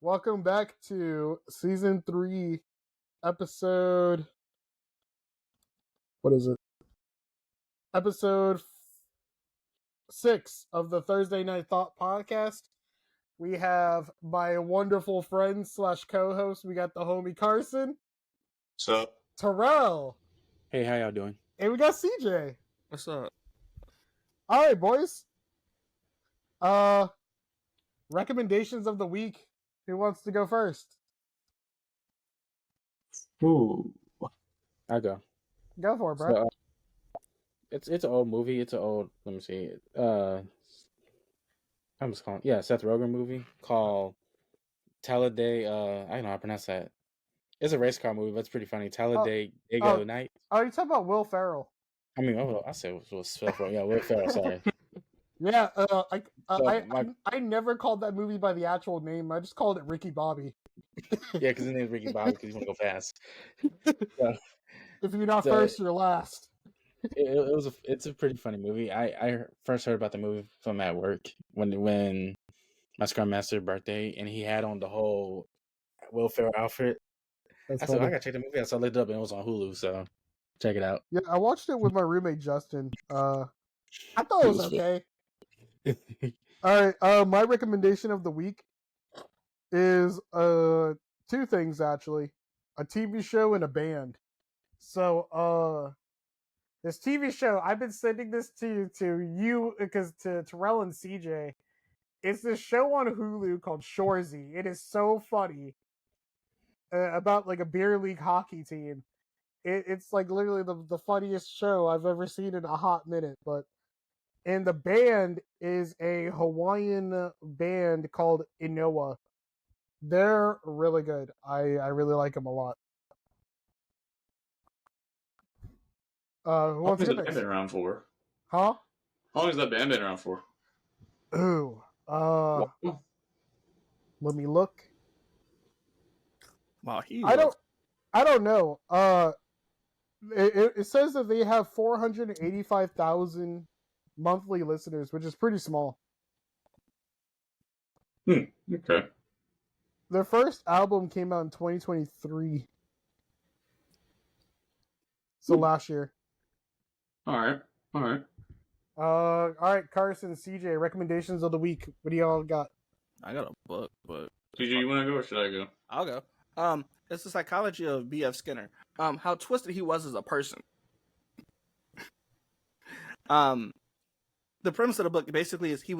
Welcome back to season 3, episode. What is it? Episode 6 of the Thursday Night Thought podcast. We have my wonderful friend / co-host. We got the homie Carson. What's up? Terrell. Hey, how y'all doing? And we got CJ. What's up? All right, boys. Recommendations of the week. Who wants to go first? Ooh. I go. Go for it, bro. So, it's an old movie. It's an old. Let me see. I'm just calling. Yeah, Seth Rogen movie called Talladega. I don't know how to pronounce that. It's a race car movie, but it's pretty funny. Talladega Night. Oh, you're talking about Will Ferrell. I mean, I said it was Seth Rogen. Yeah, Will Ferrell. Sorry. Yeah, I never called that movie by the actual name. I just called it Ricky Bobby. Yeah, because his name is Ricky Bobby because he's gonna go fast. So, if you're not first, you're last. It's a pretty funny movie. I first heard about the movie from at work when my Scrum Master birthday, and he had on the whole Will Ferrell outfit. I said, I gotta check the movie out. So I looked it up and it was on Hulu, so check it out. Yeah, I watched it with my roommate Justin. I thought it was okay. All right, my recommendation of the week is 2 things actually: a TV show and a band. So this TV show, I've been sending this to you because to Terrell and CJ. It's this show on Hulu called Shoresy. It is so funny. About like a beer league hockey team. It's like literally the funniest show I've ever seen in a hot minute. And the band is a Hawaiian band called Inoa. They're really good. I really like them a lot. Who wants to been around for? Huh? How long has that band been around for? Ooh. Let me look. Wow, I don't know. It says that they have 485,000 monthly listeners, which is pretty small. Okay. Their first album came out in 2023. So last year. All right. All right, Carson, CJ, recommendations of the week. What do y'all got? I got a book, but CJ, you want to go or should I go? I'll go. It's the psychology of B.F. Skinner. How twisted he was as a person. The premise of the book basically is he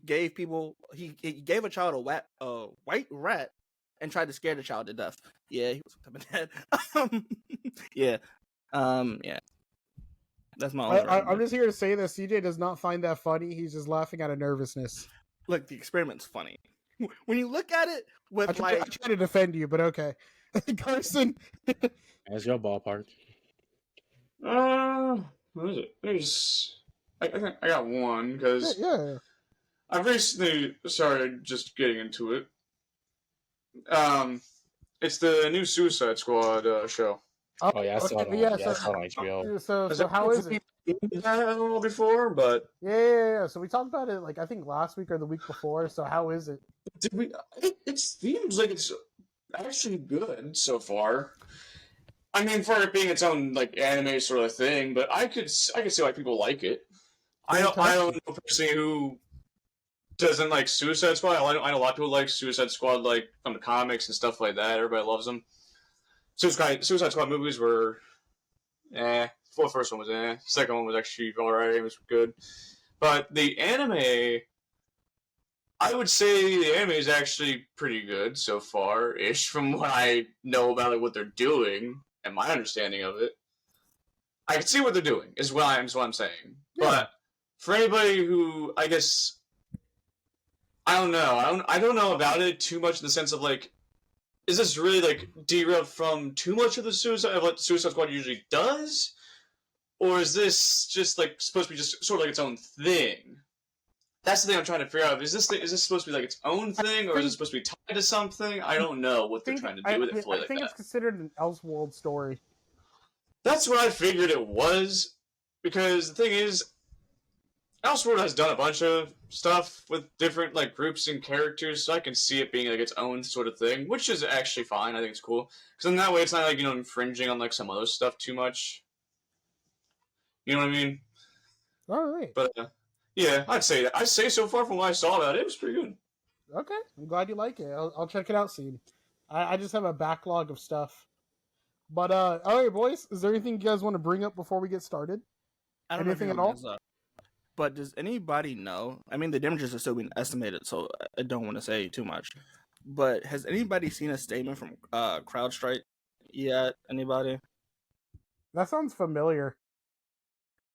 gave a child a white rat and tried to scare the child to death. Yeah, he was dead. Yeah. That's my only I'm just here to say that CJ does not find that funny. He's just laughing out of nervousness. Look, the experiment's funny. When you look at it with I try to defend you, but okay. Carson. That's your ballpark. What is it? I got one because yeah. I've recently started just getting into it. It's the new Suicide Squad show. Oh yeah, I saw it. Yeah, I saw it on HBO. So how is it? I before, but Yeah. So we talked about it I think last week or the week before. So how is it? It seems like it's actually good so far. I mean, for it being its own anime sort of thing, but I could see why people like it. I don't know a person who doesn't like Suicide Squad. I know a lot of people like Suicide Squad from the comics and stuff like that. Everybody loves them. Suicide Squad movies were the first one was second one was actually alright. It was good. But the anime, I would say the anime is actually pretty good so far-ish from what I know about what they're doing and my understanding of it. I can see what they're doing, is what I'm saying. Yeah. But for anybody who, I guess, I don't know. I don't know about it too much in the sense of is this really derailed from too much of what Suicide Squad usually does? Or is this just supposed to be just sort of its own thing? That's the thing I'm trying to figure out. Is this supposed to be its own thing, or is it supposed to be tied to something? I don't know what they're trying to do with it. I think it's considered an Elseworld story. That's what I figured it was, because the thing is, Elseworld has done a bunch of stuff with different like groups and characters, so I can see it being like its own sort of thing, which is actually fine. I think it's cool because in that way, it's not like infringing on like some other stuff too much. You know what I mean? All right. But yeah, I'd say so far from what I saw about it, it was pretty good. Okay, I'm glad you like it. I'll check it out soon. I just have a backlog of stuff. But all right, boys. Is there anything you guys want to bring up before we get started? I don't Anything know at all? But does anybody know? I mean, the damages are still being estimated, so I don't want to say too much. But has anybody seen a statement from CrowdStrike yet? Anybody? That sounds familiar.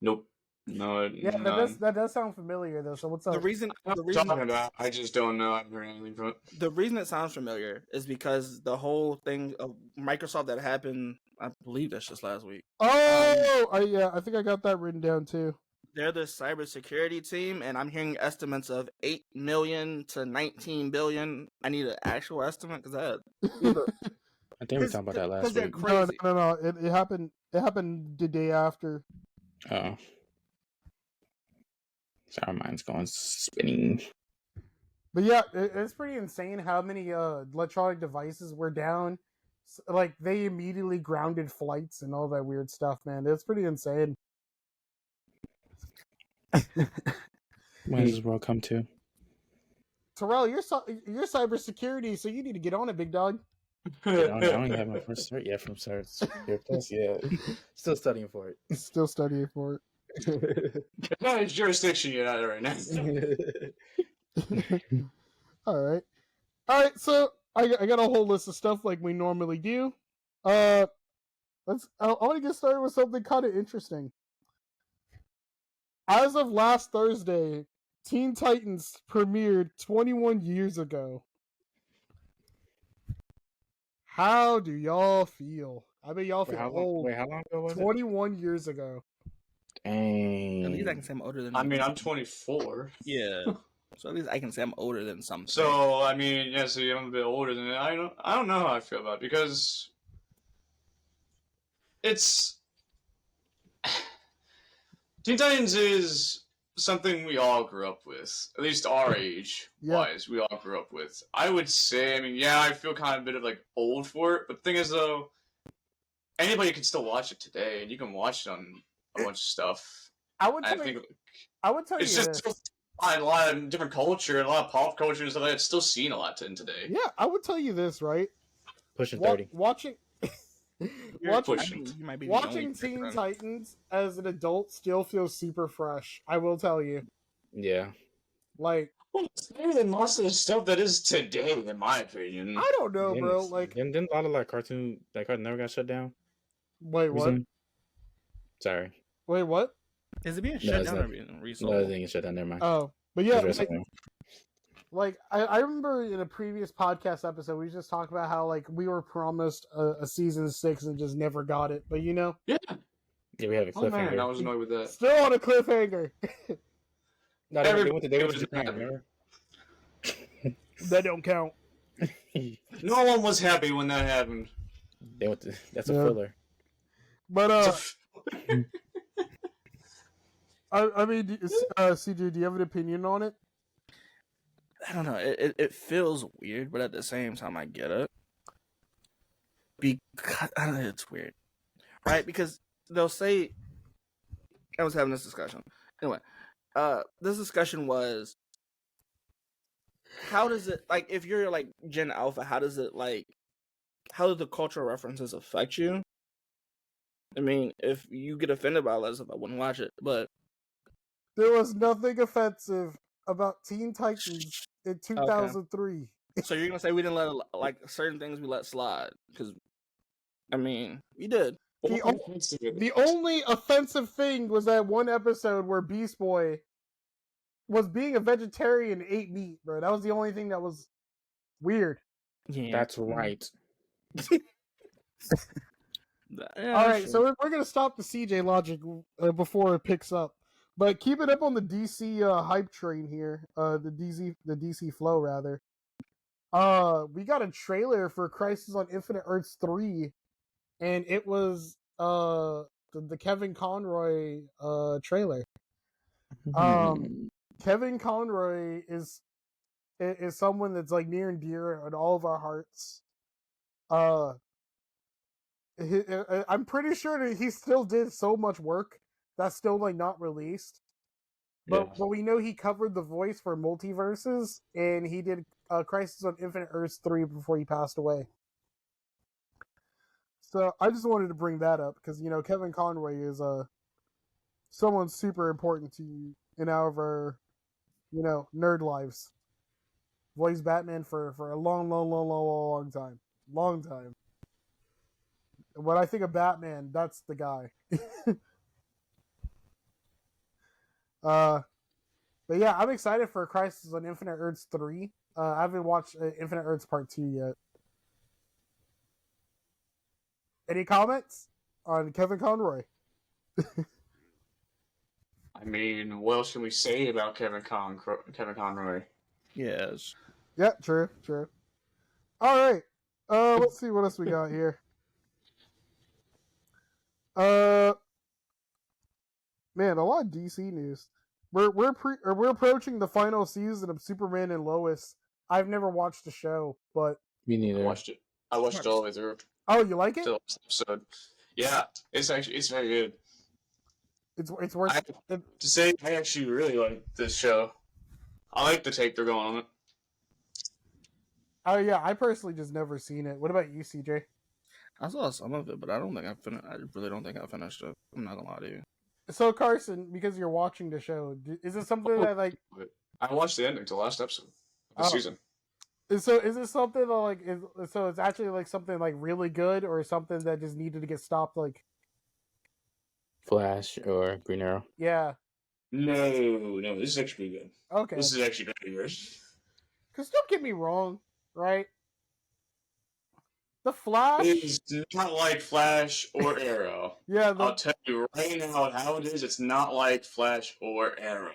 Nope. No. Yeah, that does sound familiar though. So what's up? The reason Talking about, I just don't know. I haven't heard anything from it. the reason it sounds familiar is because the whole thing of Microsoft that happened, I believe that's just last week. Oh, yeah, I think I got that written down too. They're the cybersecurity team, and I'm hearing estimates of 8 million to 19 billion. I need an actual estimate because that. I think we talked about that last they're week. crazy. No. It happened. It happened the day after. Oh. So our mind's going spinning. But yeah, it's pretty insane how many electronic devices were down. Like they immediately grounded flights and all that weird stuff, man. It's pretty insane. When does this world come to? Terrell, you're cybersecurity, so you need to get on it, big dog. I don't even have my first cert yet from Certs. Yeah, still studying for it. Still studying for it. Not his jurisdiction yet either right now. All right. So I got a whole list of stuff like we normally do. I want to get started with something kind of interesting. As of last Thursday, Teen Titans premiered 21 years ago. How do y'all feel? I mean, y'all feel old. Wait, how long ago was 21 years ago. Dang. At least I can say I'm older than. I mean, I'm 24. Yeah. So at least I can say I'm older than something. So I mean, yeah, so I'm a bit older than it. I don't know how I feel about it because it's Teen Titans is something we all grew up with, at least our age wise. We all grew up with. I would say, I mean, yeah, I feel kind of a bit of like old for it, but the thing is though, anybody can still watch it today, and you can watch it on a bunch of stuff. I would tell you it's just a lot of different culture, a lot of pop culture and stuff like that. It's still seen a lot today. Yeah, I would tell you this, right? Pushing 30. Watching watching Teen Titans as an adult still feels super fresh. I will tell you. Yeah. Like, it's better than most of the stuff that is today, in my opinion. I don't know, bro. Like, didn't a lot of like Cartoon Network got shut down? Wait, what? Sorry. Wait, what? Is it being shut down or being resold? No, I think it's shut down. Never mind. Oh, but yeah, I remember in a previous podcast episode we just talked about how like we were promised a season 6 and just never got it. But yeah, we have a cliffhanger. Oh man, I was annoyed with that. Still on a cliffhanger. No, they went to Japan. Remember? That don't count. No one was happy when that happened. They went to, that's a filler. But I mean, CJ, do you have an opinion on it? I don't know. It feels weird, but at the same time, I get it. Because I don't know, it's weird, right? Because they'll say, I was having this discussion. Anyway, this discussion was, how does it, like, if you're like Gen Alpha, how do the cultural references affect you? I mean, if you get offended by all that stuff, I wouldn't watch it, but there was nothing offensive about Teen Titans in 2003. Okay. So you're gonna say we didn't let like certain things we let slide? Because I mean, we did. The only offensive thing was that one episode where Beast Boy was being a vegetarian and ate meat, bro. That was the only thing that was weird. Yeah. That's right. All right, so we're gonna stop the CJ logic before it picks up, but keep it up on the DC hype train here. The DC flow rather. We got a trailer for Crisis on Infinite Earths 3, and it was the Kevin Conroy trailer. Kevin Conroy is someone that's like near and dear in all of our hearts. I'm pretty sure that he still did so much work that's still like not released. But we know he covered the voice for Multiverses, and he did Crisis on Infinite Earths 3 before he passed away. So I just wanted to bring that up because Kevin Conroy is someone super important to in our nerd lives. Voiced Batman for a long time. Long time. When I think of Batman, that's the guy. But yeah, I'm excited for Crisis on Infinite Earths 3. I haven't watched Infinite Earths Part 2 yet. Any comments on Kevin Conroy? I mean, what else can we say about Kevin Conroy? Yes. Yeah, true. All right. Let's see what else we got here. Man, a lot of DC news. We're approaching the final season of Superman and Lois. I've never watched the show, but Me neither. I watched it all the way through. Oh, you like it? To the last episode. Yeah, it's very good. It's worth. I have to say, I actually really like this show. I like the take they're going on it. Oh yeah, I personally just never seen it. What about you, CJ? I saw some of it, but I don't think I finished. I really don't think I finished it. I'm not gonna lie to you. So Carson, because you're watching the show, is it something that like? I watched the ending to the last episode of the season. So is it something that like so it's actually like something like really good or something that just needed to get stopped like Flash or Green Arrow? Yeah. No, this is actually good. Okay. This is actually very good. Because don't get me wrong, right? The Flash is not like Flash or Arrow. Yeah, I'll tell you right now how it is. It's not like Flash or Arrow.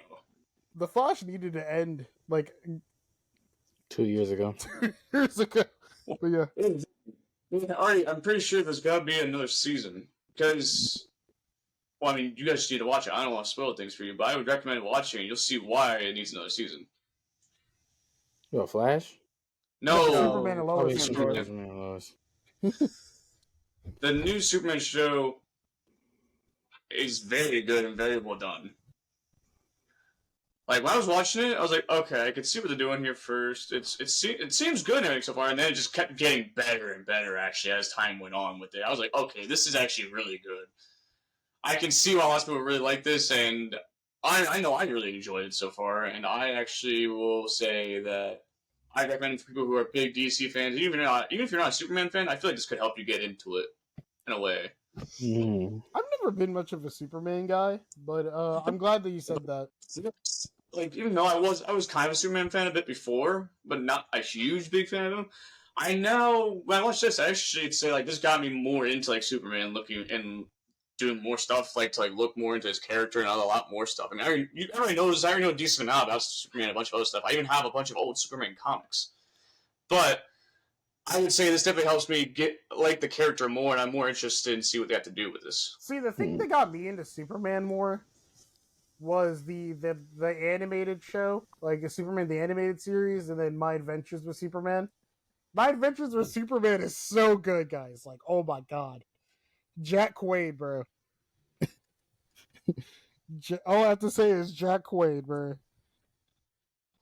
The Flash needed to end like 2 years ago. 2 years ago. But yeah. I'm pretty sure there's got to be another season. Because, well, I mean, you guys just need to watch it. I don't want to spoil things for you, but I would recommend watching it. You'll see why it needs another season. You Flash? No. Superman and Lois. Superman and Lois. The new Superman show is very good and very well done. Like, when I was watching it, I was like, okay, I can see what they're doing here first. It seems good and everything so far, and then it just kept getting better and better, actually, as time went on with it. I was like, okay, this is actually really good. I can see why lots of people really like this, and I know I really enjoyed it so far, and I actually will say that I recommend it for people who are big DC fans. Even if you're not a Superman fan, I feel like this could help you get into it in a way. I've never been much of a Superman guy, but I'm glad that you said that. Like, even though I was kind of a Superman fan a bit before, but not a huge big fan of him. I now, when I watched this, I actually say like this got me more into like Superman, looking and doing more stuff, like to like look more into his character and a lot more stuff. I mean, I already know a decent amount about Superman and a bunch of other stuff. I even have a bunch of old Superman comics. But I would say this definitely helps me get like the character more, and I'm more interested in see what they have to do with this. See, the thing that got me into Superman more was the animated show, like Superman the animated series, and then My Adventures with Superman. My Adventures with Superman is so good, guys. Like, oh my god. Jack Quaid, bro. All I have to say is Jack Quaid, bro.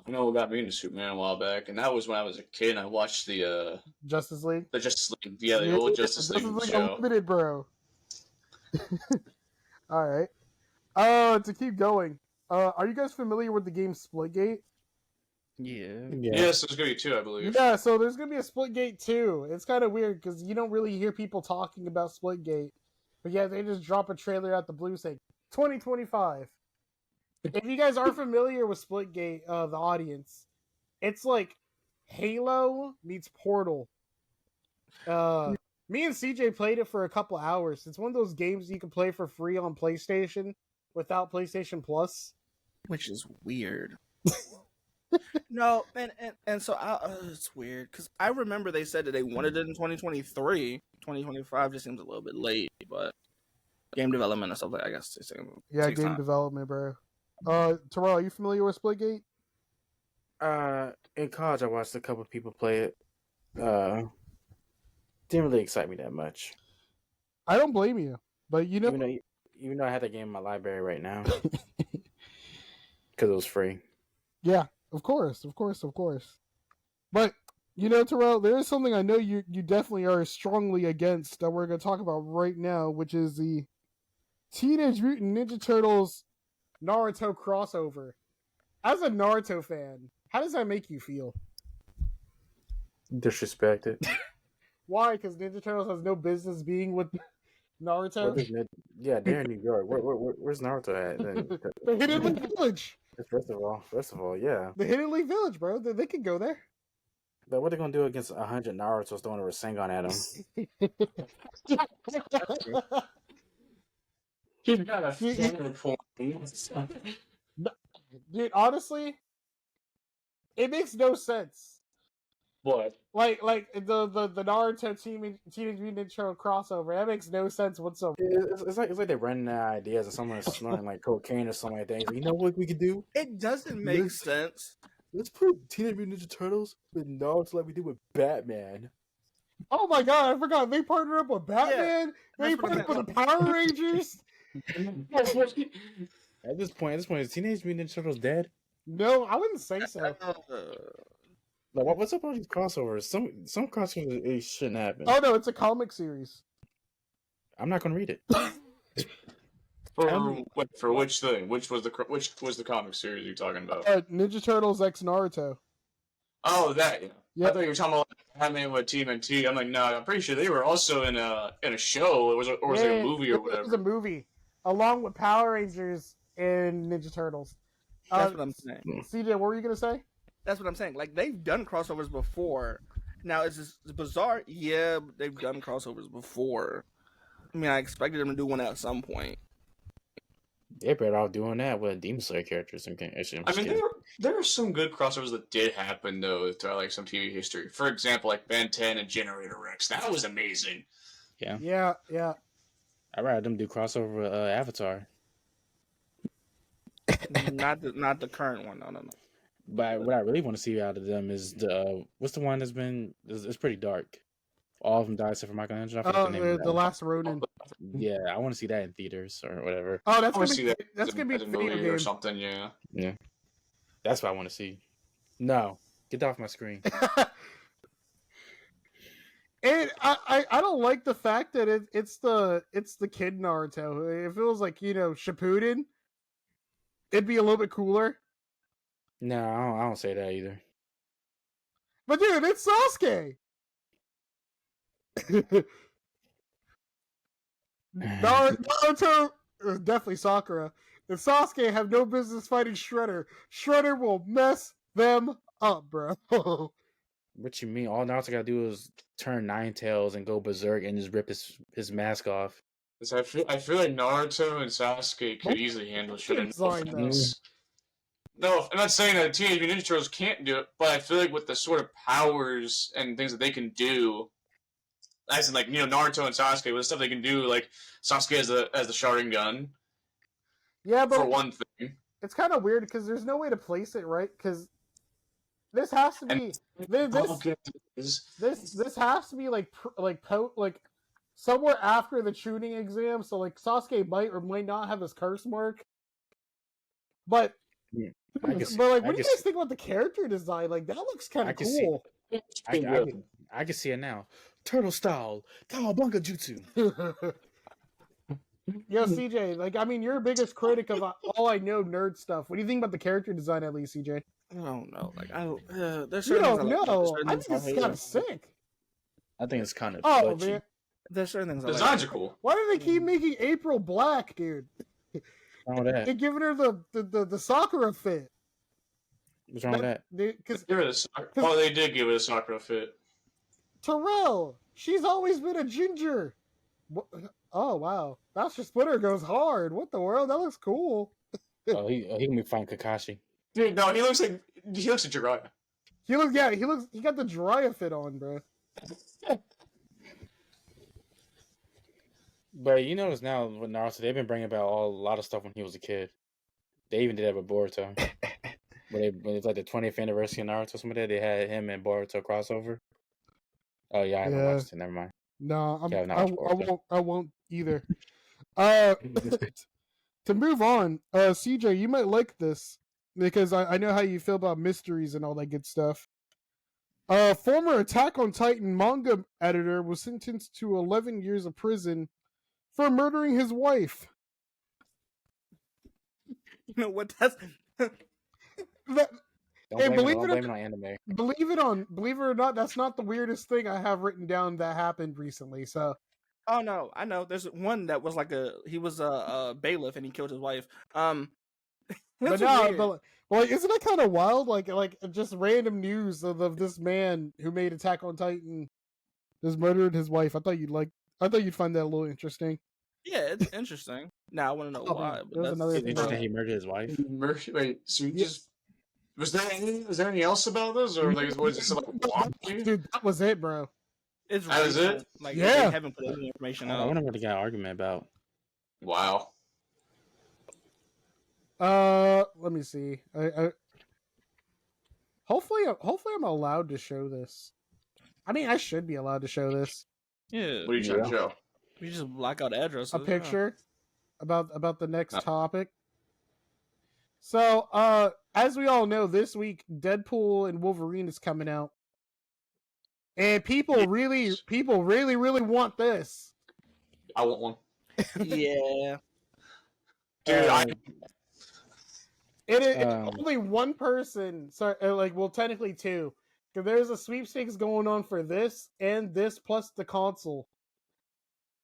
I know what got me into Superman a while back, and that was when I was a kid and I watched the Justice League? The Justice League, yeah, the old Justice League show. Unlimited, bro. Alright. To keep going, are you guys familiar with the game Splitgate? Yeah. Yes, there's gonna be 2, I believe. Yeah, so there's gonna be a Splitgate 2. It's kind of weird because you don't really hear people talking about Splitgate, but yeah, they just drop a trailer out the blue saying 2025. If you guys are familiar with Splitgate, the audience, it's like Halo meets Portal. Me and CJ played it for a couple hours. It's one of those games you can play for free on PlayStation without PlayStation Plus, which is weird. No, and so it's weird because I remember they said that they wanted it in 2023. 2025 just seems a little bit late, but game development and stuff like I guess game development, bro. Terrell, are you familiar with Splitgate? In college, I watched a couple of people play it. Didn't really excite me that much. I don't blame you, but you know, even though I had that game in my library right now because it was free. yeah, of course. But you know, Terrell, there is something I know you definitely are strongly against that we're going to talk about right now, which is the Teenage Mutant Ninja Turtles Naruto crossover. As a Naruto fan, how does that make you feel? Disrespected. Why? Because Ninja Turtles has no business being with Naruto. Yeah, they're in New York. Where's Naruto at? The Hidden Leaf Village. First of all, yeah. The Hidden Leaf Village, bro. They can go there. But what are they gonna do against 100 Naruto's throwing a Rasengan at him? He's got a fair point. Dude, honestly, it makes no sense. What? Like the Naruto Teenage Mutant Ninja Turtle crossover, that makes no sense whatsoever. It's like they're running out of ideas, or someone's snorting like cocaine or something like that. Like, you know what we could do? It doesn't make sense. Let's put Teenage Mutant Ninja Turtles with Naruto like we did with Batman. Oh my god, I forgot they partner up with Batman. They partner up with the Power Rangers. At this point, is Teenage Mutant Ninja Turtles dead? No, I wouldn't say so. Like, what's up with all these crossovers? Some crossovers it shouldn't happen. Oh no, it's a comic series. I'm not gonna read it. For which thing? Which was the comic series you're talking about? Ninja Turtles X Naruto. Oh, that. Yeah. I thought you were talking about Batman with TNT. I'm like, no, I'm pretty sure they were also in a show. Or was it a movie or whatever? It was a movie, along with Power Rangers and Ninja Turtles. That's what I'm saying. CJ, what were you gonna say? That's what I'm saying. Like, they've done crossovers before. Now, is this bizarre? Yeah, but they've done crossovers before. I mean, I expected them to do one at some point. They're better off doing that with Demon Slayer characters. I mean, there are some good crossovers that did happen, though, throughout like some TV history. For example, like Ben 10 and Generator Rex. That was amazing. Yeah. I'd rather them do crossover with Avatar. not the current one. No. But what I really want to see out of them is what's the one that's been it's pretty dark. All of them died except for Michelangelo. The Last Ronin. Yeah, I want to see that in theaters or whatever. Oh, that's gonna be a video game or something. Yeah. That's what I want to see. No, get off my screen. And I don't like the fact that it's the kid Naruto. If it was like, Shippuden, it'd be a little bit cooler. No, I don't say that either. But dude, it's Sasuke. Naruto, definitely Sakura, and Sasuke have no business fighting Shredder. Shredder will mess them up, bro. What you mean? All Naruto gotta do is turn Nine Tails and go berserk and just rip his mask off. So I feel like Naruto and Sasuke could easily handle Shredder. No, I'm not saying that Teenage Mutant Ninja Turtles can't do it, but I feel like with the sort of powers and things that they can do, as in like Naruto and Sasuke, with the stuff they can do, like Sasuke as the Sharingan. Yeah, but for one thing, it's kind of weird because there's no way to place it right because this has to be this has to be like somewhere after the tuning exam. So like Sasuke might or might not have his curse mark, but. But like, what do you guys think about the character design? Like, that looks kind of cool. I can see it now. Turtle style, Kawabunga Jutsu. Yo, CJ, like, I mean, you're the biggest critic of all I know nerd stuff. What do you think about the character design, at least, CJ? I don't know. Like, I don't. There's you certain don't things know. I think it's kind of sick. I think it's kind of. Oh man, there's certain things. Designs are cool. Why do they keep making April black, dude? They're giving her the Sakura fit. What's wrong with that? They did give it a Sakura fit. Terrell, she's always been a ginger. Oh wow, Master Splinter goes hard. What the world? That looks cool. He can be fine Kakashi. Dude, no, he looks like Jiraiya. He got the Jiraiya fit on, bro. But you notice now with Naruto, they've been bringing about a lot of stuff when he was a kid. They even did that with Boruto. When it's like the 20th anniversary of Naruto, something like that, they had him and Boruto crossover. Oh yeah, I haven't watched it. Never mind. No, Yeah, I've not watched Boruto. I won't either. To move on, CJ, you might like this because I know how you feel about mysteries and all that good stuff. Former Attack on Titan manga editor was sentenced to 11 years of prison for murdering his wife. You know what? That's Don't blame it on anime. Believe it or not, that's not the weirdest thing I have written down that happened recently. So, oh no, I know. There's one that was like he was a bailiff and he killed his wife. but no, well, isn't it kind of wild? Like just random news of this man who made Attack on Titan just murdered his wife. I thought you'd find that a little interesting. Yeah, it's interesting. Now I want to know why. But that's another thing. Interesting. He murdered his wife. Wait, so you just was there anything else about this, or like was it like blocking? Dude, that was it, bro. It's that was it. Like yeah, they haven't put any information out. I wonder what they got an argument about. Wow. Let me see. Hopefully I'm allowed to show this. I mean, I should be allowed to show this. Yeah. What are you trying to show? You just block out addresses. A picture about the next topic. So, as we all know, this week Deadpool and Wolverine is coming out, and people really want this. I want one. Yeah. Dude, It's only one person. Sorry, technically two. Because there's a sweepstakes going on for this and this plus the console.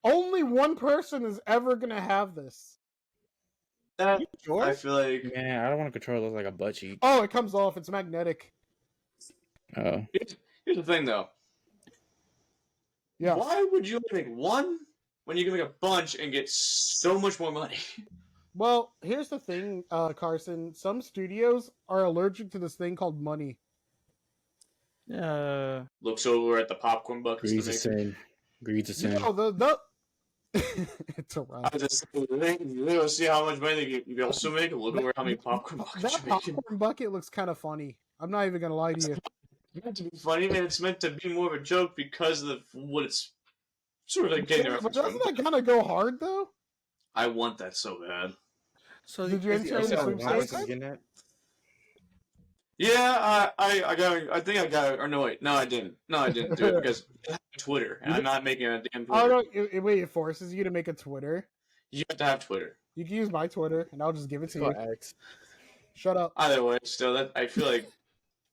Only one person is ever gonna have this. Sure? I feel like Man, I don't want to control it. Looks like a butt cheek. Oh, it comes off. It's magnetic. Oh. Here's the thing, though. Yeah. Why would you make one when you can make a bunch and get so much more money? Well, here's the thing, Carson. Some studios are allergic to this thing called money. Looks over at the popcorn buckets. Greed's a sin. Greed's a sin. No, it's a wrap. I just see how much money you also make. Look over how many popcorn buckets That you're making. popcorn bucket looks kind of funny. I'm not even gonna lie to you. It's meant to be funny, man. It's meant to be more of a joke because of what it's sort of like getting a But reference doesn't from. that kind of go hard though? I want that so bad. So Did you enter in the sweepstakes? Yeah, I got. I think I got it. Or no, wait, no, I didn't. No, I didn't do it because I have Twitter, and I'm not making a damn Twitter. Oh no! Wait, it forces you to make a Twitter. You have to have Twitter. You can use my Twitter, and I'll just give it to you. X. Shut up. Either way, still, that I feel like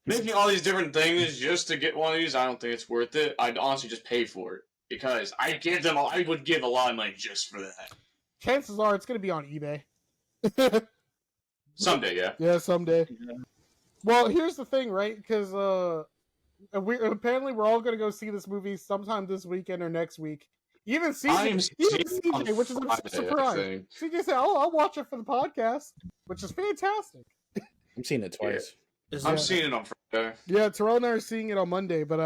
making all these different things just to get one of these. I don't think it's worth it. I'd honestly just pay for it because I give them. I would give a lot of money just for that. Chances are it's gonna be on eBay. Someday, yeah. Yeah, someday. Well, here's the thing, right? Because apparently we're all gonna go see this movie sometime this weekend or next week. Even CJ, which is a surprise. CJ said, "Oh, I'll watch it for the podcast," which is fantastic. I'm seeing it twice. Yeah. I'm seeing it on Friday. Yeah, Terrell and I are seeing it on Monday, but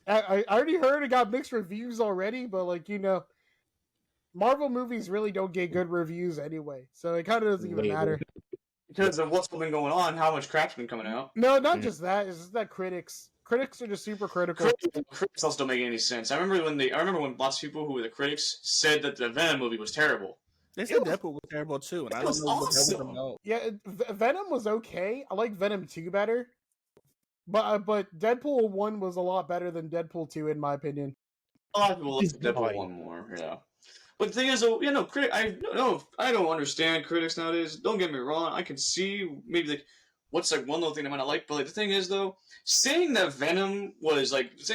I already heard it got mixed reviews already. But Marvel movies really don't get good reviews anyway, so it kind of doesn't even matter. Because of what's been going on, how much crap's been coming out. No, not just that. It's just that critics are just super critical. Critics also don't make any sense. I remember when lots of people who were the critics said that the Venom movie was terrible. They said Deadpool was terrible too, and I don't know what that was about. Yeah, Venom was okay. I like Venom 2 better, but Deadpool 1 was a lot better than Deadpool 2 in my opinion. A lot of people like Deadpool 1 more. Yeah. But the thing is, I don't understand critics nowadays. Don't get me wrong. I can see maybe what's one little thing I might not like. But the thing is, though, saying that Venom was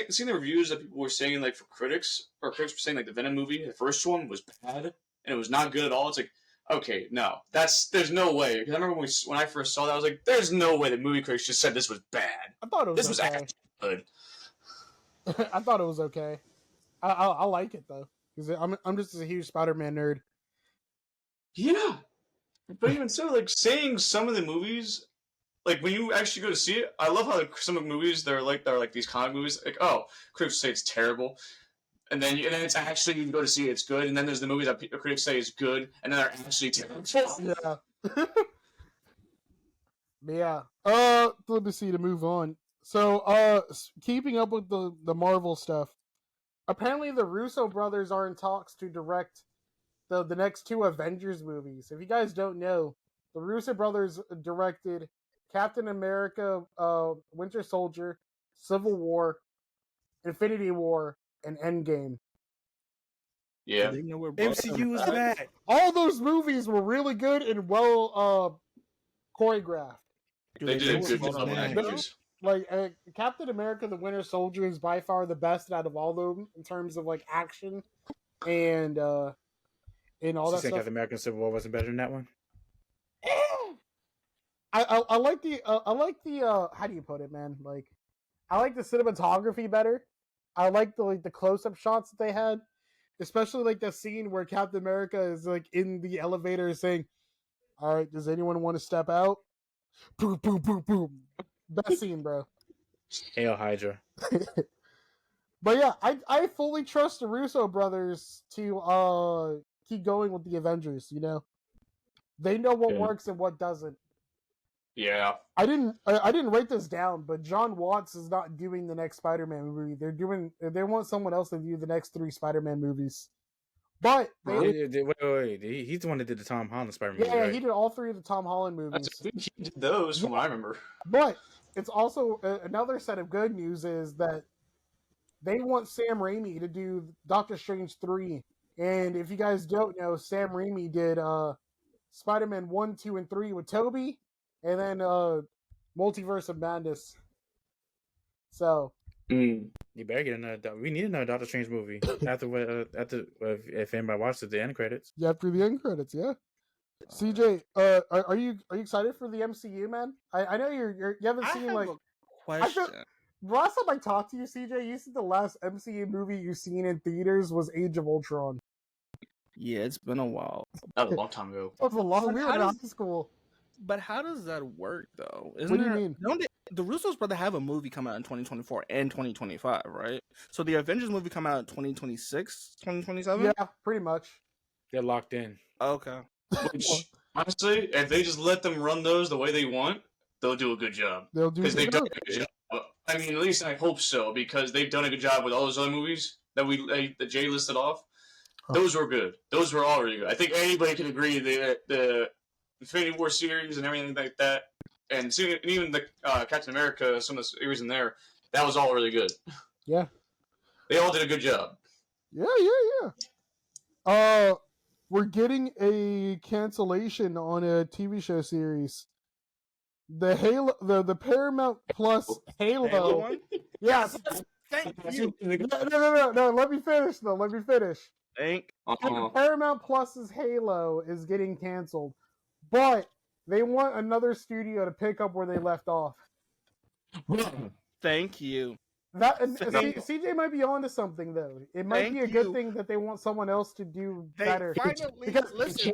seeing the reviews that people were saying for critics were saying the Venom movie, the first one was bad and it was not good at all. It's okay, no, there's no way. Because I remember when I first saw that, I was like, there's no way the movie critics just said this was bad. I thought it was was actually good. I thought it was okay. I like it though. Because I'm just a huge Spider-Man nerd. Yeah. But even so, saying some of the movies, when you actually go to see it, I love how some of the movies, they're like these comic movies, critics say it's terrible. And then it's actually, you go to see it, it's good. And then there's the movies that critics say is good, and then they're actually terrible. Yeah. Yeah. Let me see to move on. So, keeping up with the Marvel stuff. Apparently, the Russo brothers are in talks to direct the next two Avengers movies. If you guys don't know, the Russo brothers directed Captain America, Winter Soldier, Civil War, Infinity War, and Endgame. Yeah. They know where MCU is back. All those movies were really good and well choreographed. They did a good job on back. actors. Like Captain America: The Winter Soldier is by far the best out of all of them in terms of like action and all You that think stuff. Captain American Civil War wasn't better than that one? I like the how do you put it, man? Like I like the cinematography better. I like the close up shots that they had, especially like the scene where Captain America is like in the elevator saying, "All right, does anyone want to step out?" Boom, boom, boom, boom. Best scene, bro. Hail Hydra. But yeah, I fully trust the Russo brothers to keep going with the Avengers. You know, they know what Good. works and what doesn't. Yeah. I didn't write this down, but John Watts is not doing the next Spider-Man movie. They want someone else to do the next 3 Spider-Man movies. But Wait. He's the one that did the Tom Holland Spider-Man movie, yeah, right? he did all 3 of the Tom Holland movies. I think he did those from what I remember. But it's also another set of good news is that they want Sam Raimi to do Doctor Strange 3. And if you guys don't know, Sam Raimi did Spider-Man 1, 2, and 3 with Tobey, and then Multiverse of Madness. So You better get another. We need another Doctor Strange movie after if anybody watched the end credits. yeah, after the end credits, yeah. CJ, are you excited for the MCU, man? I know you haven't seen like question. last time I talked to you, CJ, you said the last MCU movie you've seen in theaters was Age of Ultron. Yeah, it's been a while. That was a long time ago. That was a long. But We were how in does- high school. But how does that work, though? What do you mean? Don't the Russos brother have a movie come out in 2024 and 2025, right? So the Avengers movie come out in 2026, 2027? Yeah, pretty much. They're locked in. Okay. Which, honestly, if they just let them run those the way they want, they'll do a good job. They'll do Because they've good. done a good job. I mean, at least I hope so, because they've done a good job with all those other movies that Jay listed off. Those were good. Those were all really good. I think anybody can agree that the Infinity War series and everything like that, and even the Captain America, some of the series in there, that was all really good. Yeah. They all did a good job. Yeah. We're getting a cancellation on a TV show series. The Halo, the Paramount Plus Halo. Halo one? Yes. Thank you. No. Let me finish though. Let me finish. Uh-huh. Paramount Plus's Halo is getting canceled, but they want another studio to pick up where they left off. Thank you. That CJ might be onto something though. It might be a good thing that they want someone else to do They better. finally Because listen.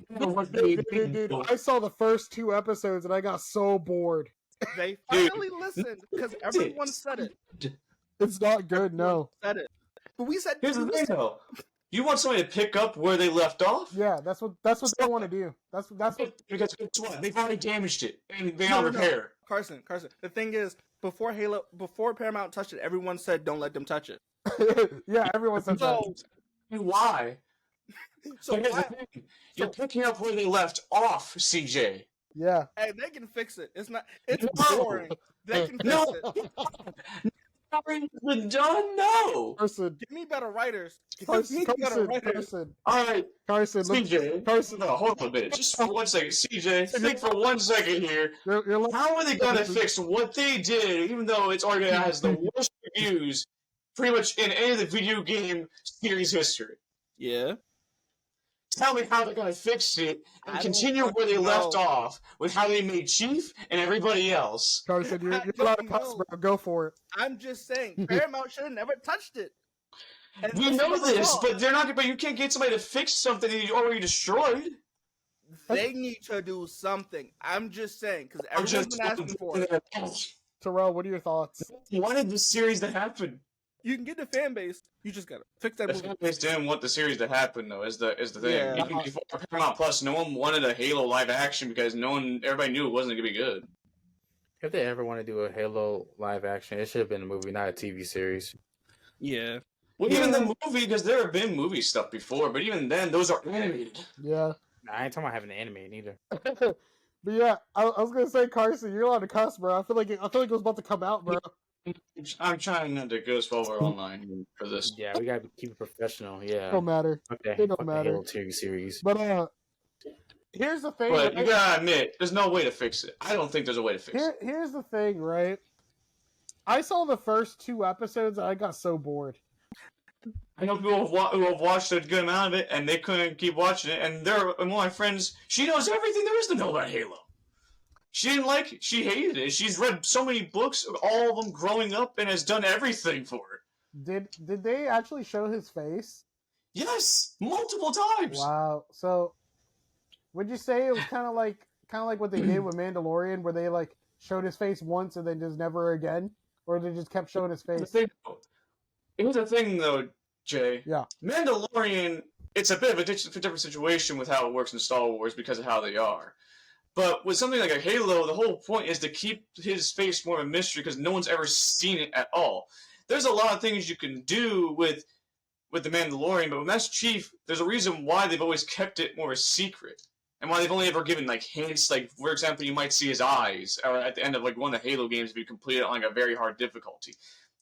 dude, I saw the first 2 episodes and I got so bored. They finally listened because everyone said it. It's not good, no. Said it. But we said Here's the thing, though. You want somebody to pick up where they left off? Yeah, that's what they want to do. That's what. Because guess what? They've already damaged it, and they No, don't no, no. repair. Carson. The thing is, before Paramount touched it, everyone said don't let them touch it. Yeah, everyone said that. Why? So But here's why? the thing. You're picking up where they left off, CJ. Yeah. Hey, they can fix it. It's not. It's No. boring. They can fix No. it. Nothing's been done. No. Carson. Give me better writers. Give Carson. me better writers. Carson. All right, Carson. CJ. Carson. No, hold on a minute. Just for 1 second, CJ. Think for 1 second here. You're like, How are they gonna fix what they did, even though it's already has the worst reviews, pretty much in any of the video game series history? Yeah. Tell me how they're gonna fix it and I continue don't where they fucking left know. off with how they made Chief and everybody else. Carson, you're I allowed to don't cuss, know. bro. Go for it. I'm just saying, Paramount should have never touched it. And We this know was this, wrong. but they're not. But you can't get somebody to fix something that you already destroyed. They need to do something. I'm just saying, because I'm everyone's just been asking for it. Terrell, what are your thoughts? wanted this series to happen. You can get the fan base. You just gotta fix that The movie. fan base didn't want the series to happen, though. Is the thing? Yeah. Even before Paramount Plus, no one wanted a Halo live action because everybody knew it wasn't gonna be good. If they ever want to do a Halo live action, it should have been a movie, not a TV series. Yeah. Well, even the movie, because there have been movie stuff before, but even then, those are animated. Yeah. I ain't talking about having an anime either. But yeah, I was gonna say, Carson, you're allowed to cuss, bro. I feel like it was about to come out, bro. I'm trying not to go spoiler online for this. Yeah, we gotta keep it professional. Yeah. It don't matter. Okay. It don't matter. Halo TV series. But here's the thing. But you gotta admit, there's no way to fix it. I don't think there's a way to fix it. Here's the thing, right? I saw the first 2 episodes and I got so bored. I know people who have watched a good amount of it, and they couldn't keep watching it. And one of my friends, she knows everything there is to know about Halo. She didn't like it. She hated it. She's read so many books, all of them growing up, and has done everything for it. Did they actually show his face? Yes, multiple times. Wow. So, would you say it was kind of like what they did with Mandalorian, where they like showed his face once and then just never again, or they just kept showing his face? Here's the thing, though, Jay. Yeah. Mandalorian, it's a bit of a different situation with how it works in Star Wars because of how they are. But with something like a Halo, the whole point is to keep his face more of a mystery because no one's ever seen it at all. There's a lot of things you can do with the Mandalorian, but with Master Chief, there's a reason why they've always kept it more a secret. And why they've only ever given like hints, like for example, you might see his eyes, or at the end of like one of the Halo games if you complete it on like a very hard difficulty.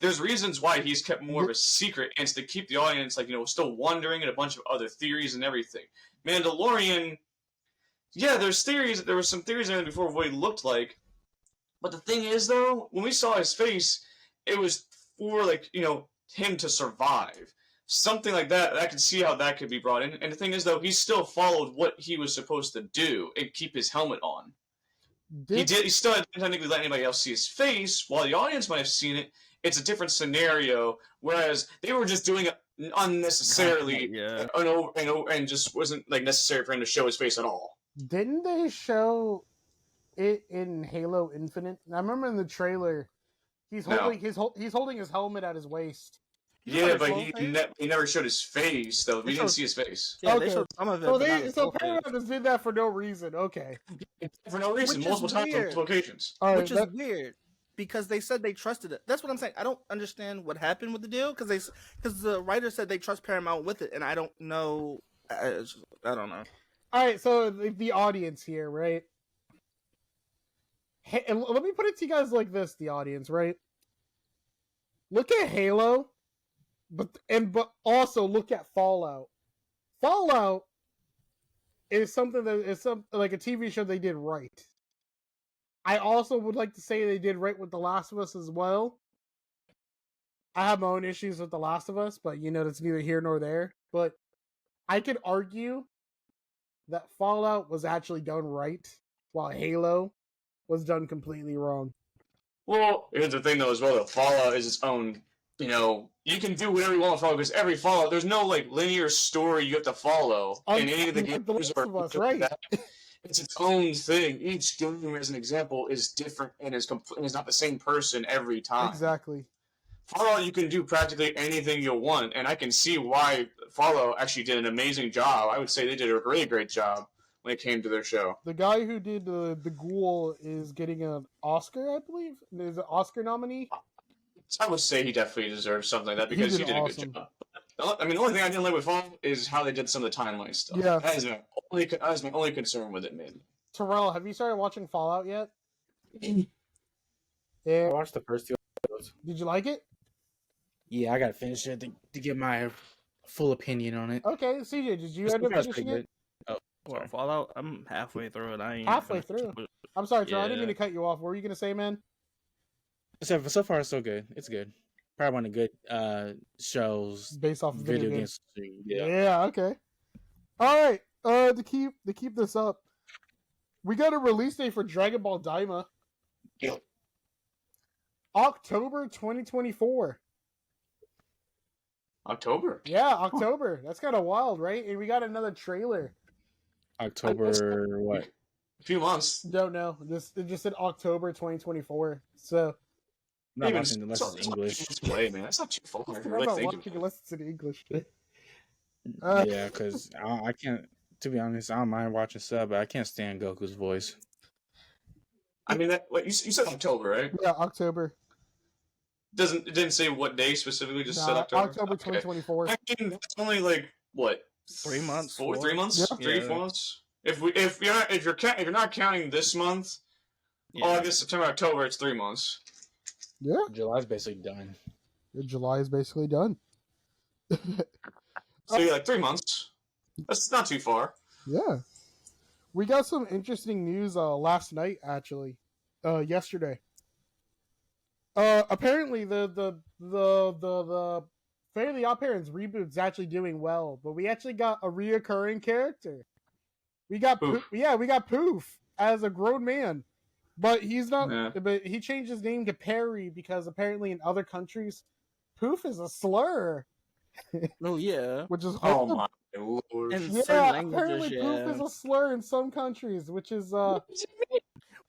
There's reasons why he's kept more of a secret, and it's to keep the audience like still wondering and a bunch of other theories and everything. Mandalorian, yeah, there's theories. There were some theories in there before of what he looked like, but the thing is though, when we saw his face, it was for like him to survive. Something like that, I can see how that could be brought in. And the thing is, though, he still followed what he was supposed to do and keep his helmet on. He still didn't technically let anybody else see his face. While the audience might have seen it, it's a different scenario. Whereas they were just doing it unnecessarily, and just wasn't like necessary for him to show his face at all. Didn't they show it in Halo Infinite? I remember in the trailer, he's holding his helmet at his waist. Yeah, but he never showed his face, though. We didn't see his face. Yeah, they showed some of it. So Paramount just did that for no reason. Okay. For no reason, multiple times, multiple occasions. Which is weird, because they said they trusted it. That's what I'm saying. I don't understand what happened with the deal, because the writer said they trust Paramount with it, and I don't know. I don't know. All right, so the audience here, right? Hey, and let me put it to you guys like this, the audience, right? Look at Halo. But also look at Fallout. Fallout is something that is like a TV show they did right. I also would like to say they did right with The Last of Us as well. I have my own issues with The Last of Us, but that's neither here nor there. But I could argue that Fallout was actually done right, while Halo was done completely wrong. Well, here's the thing though as well, that Fallout is its own. You can do whatever you want to follow because every Fallout, there's no like linear story you have to follow in any of the games. Right? It's its own thing. Each game, as an example, is different and is not the same person every time. Exactly. Fallout, you can do practically anything you want, and I can see why Fallout actually did an amazing job. I would say they did a really great job when it came to their show. The guy who did the Ghoul is getting an Oscar, I believe. Is an Oscar nominee. I would say he definitely deserves something like that because he did a good job. I mean, the only thing I didn't like with Fallout is how they did some of the timeline stuff. Yeah. That is my only concern with it, man. Terrell, have you started watching Fallout yet? Yeah. I watched the first 2 episodes. Did you like it? Yeah, I gotta finish it to get my full opinion on it. Okay, CJ, did you end up finishing it? Well, Fallout, I'm halfway through it. Halfway through? I'm sorry, Terrell, I didn't mean to cut you off. What were you going to say, man? So far, it's so good. It's good. Probably one of the good shows based off of video games. Yeah. Okay. All right. To keep this up, we got a release date for Dragon Ball Daima. Yep. October 2024. October? Yeah, October. That's kind of wild, right? And we got another trailer. October what? A few months. Don't know. It just said October 2024. So. I'm not watching unless it's English. Play, man. That's not too far. I'm not watching unless it's in English. Yeah, because I can't. To be honest, I don't mind watching sub, but I can't stand Goku's voice. I mean, you said October, right? Yeah, October. It didn't say what day specifically, just said October? October 2024. I mean, that's only like, what? 3 months. 3 months? Yeah. 3, 4 months? If you're not counting this month, August, September, October, it's 3 months. Yeah. July's basically done. July is basically done. So you're like 3 months. That's not too far. Yeah. We got some interesting news last night, actually. Yesterday. Apparently the Fairly Odd Parents reboot's actually doing well, but we actually got a reoccurring character. We got Poof as a grown man. But he's not. Yeah. But he changed his name to Perry because apparently in other countries, Poof is a slur. Oh yeah. Which is Oh my lord. In yeah. certain languages, Apparently, Poof is a slur in some countries, which is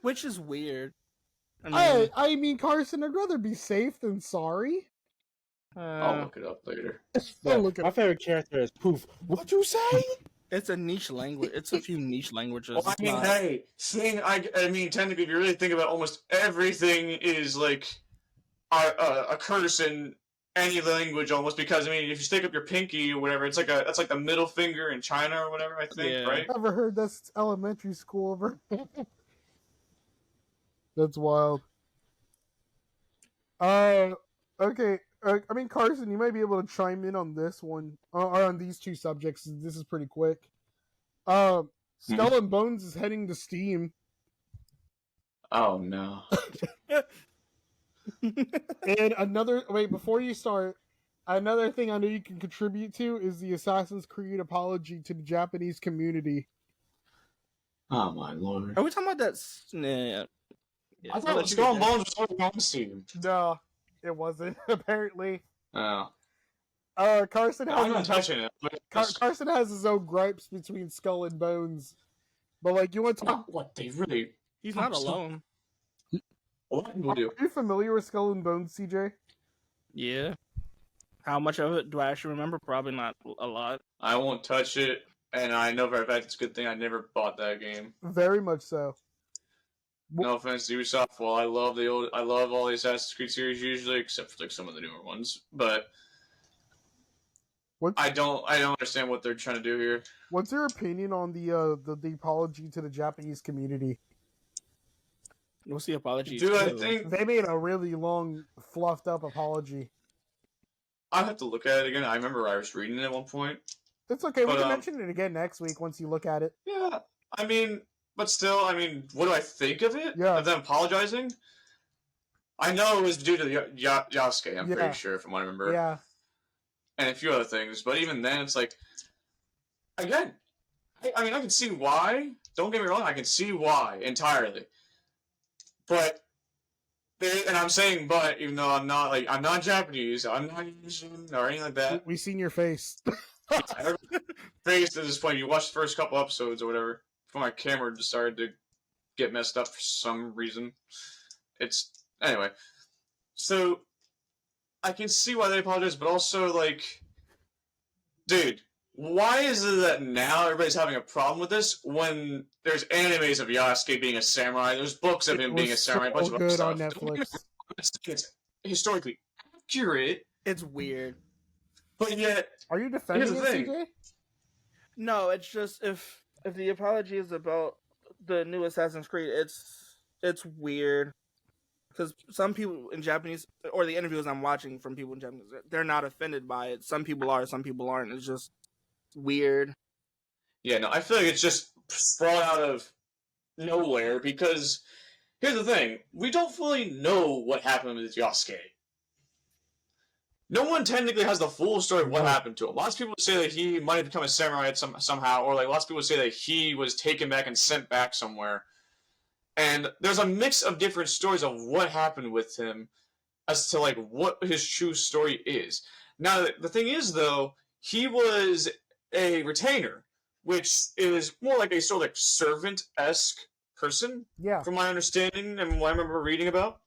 which is weird. I mean, Carson, I'd rather be safe than sorry. I'll look it up later. My favorite character is Poof. What you say? It's a niche language. It's a few niche languages. Well, I mean, hey, I mean, technically, if you really think about it, almost everything is like a curse in any language, almost, because I mean, if you stick up your pinky or whatever, that's like the middle finger in China or whatever. I think, right? Never heard that's elementary school ever. That's wild. Okay. I mean, Carson, you might be able to chime in on this one, or on these two subjects. This is pretty quick. Skull and Bones is heading to Steam. Oh no. And before you start, another thing I know you can contribute to is the Assassin's Creed apology to the Japanese community. Oh my lord. Are we talking about that? Yeah. I thought Skull and Bones was already on Steam. No, it wasn't. Apparently. Oh. Carson has I'm not touching it. Carson has his own gripes between Skull and Bones, but like you want to talk. What they really? He's not alone. A lot of people do. Are you familiar with Skull and Bones, CJ? Yeah. How much of it do I actually remember? Probably not a lot. I won't touch it, and I know for a fact it's a good thing I never bought that game. Very much so. No offense to Ubisoft. Well, I love all the Assassin's Creed series usually, except for like some of the newer ones. But I don't understand what they're trying to do here. What's your opinion on the apology to the Japanese community? What's the apology? Dude, I think They made a really long, fluffed up apology. I have to look at it again. I remember I was reading it at one point. It's okay. We can mention it again next week once you look at it. Yeah, I mean, but still, I mean, what do I think of it? Yeah. Of them apologizing? I know it was due to the Yasuke, I'm pretty sure, from what I remember. Yeah. And a few other things, but even then, it's like, again, I mean, I can see why. Don't get me wrong, I can see why entirely. But, and I'm saying but, even though I'm not Japanese, I'm not Asian or anything like that. We seen your face. Face at this point, you watch the first couple episodes or whatever, before my camera just started to get messed up for some reason. Anyway. So, I can see why they apologize, but also, like, dude, why is it that now everybody's having a problem with this when there's animes of Yasuke being a samurai, there's books of him being a samurai, a bunch of other stuff. On Netflix. It's historically accurate. It's weird. But yet, are you defending here's the thing. CJ? No, it's just if the apology is about the new Assassin's Creed, it's weird. Because some people in Japanese, or the interviews I'm watching from people in Japanese, they're not offended by it. Some people are, some people aren't. It's just weird. Yeah, no, I feel like it's just brought out of nowhere because here's the thing. We don't fully know what happened with Yasuke. No one technically has the full story of what happened to him. Lots of people say that he might have become a samurai somehow, or like lots of people say that he was taken back and sent back somewhere. And there's a mix of different stories of what happened with him as to, like, what his true story is. Now, the thing is, though, he was a retainer, which is more like a sort of like servant-esque person, from my understanding and what I remember reading about.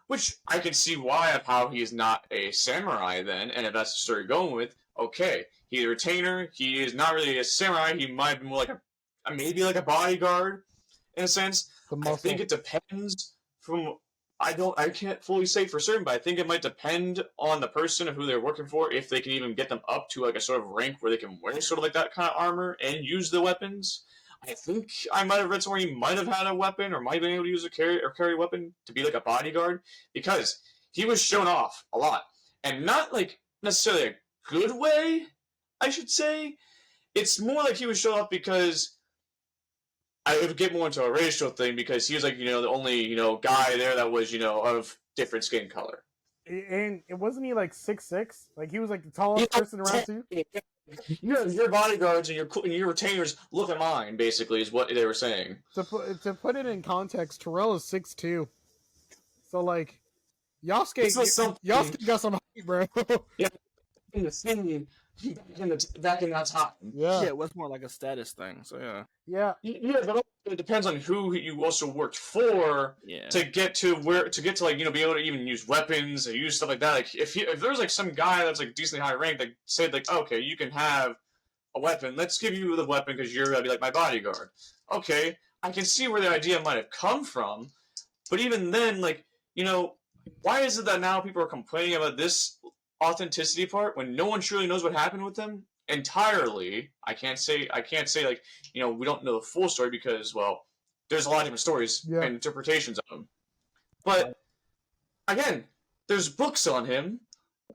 Which I can see why of how he is not a samurai then, and if that's the story you're going with, okay, he's a retainer, he is not really a samurai, he might be more like maybe like a bodyguard. in a sense. The I think muscle. it depends from. I can't fully say for certain, but I think it might depend on the person of who they're working for, if they can even get them up to like a sort of rank where they can wear sort of like that kind of armor and use the weapons. I think I might have read somewhere he might have had a weapon or might have been able to use a carry a weapon to be like a bodyguard, because he was shown off a lot, and not like necessarily a good way, I should say. It's more like he was shown off because I would get more into a racial thing, because he was like, the only, guy there that was, of different skin color. And it wasn't he like 6'6"? Like he was like the tallest person around too. Your bodyguards and your retainers look at mine, basically, is what they were saying. To put it in context, Terrell is 6'2". So like Yasuke got some height, bro. Yeah, in the city, back in that time. Yeah, it was more like a status thing. So yeah. But it depends on who you also worked for. Yeah. To get to like be able to even use weapons and use stuff like that. Like if there's like some guy that's like decently high ranked that said like, okay, you can have a weapon. Let's give you the weapon because you're gonna be like my bodyguard. Okay, I can see where the idea might have come from, but even then, like, why is it that now people are complaining about this authenticity part when no one truly knows what happened with them entirely? I can't say like, we don't know the full story because, well, there's a lot of different stories and interpretations of him. But again, there's books on him.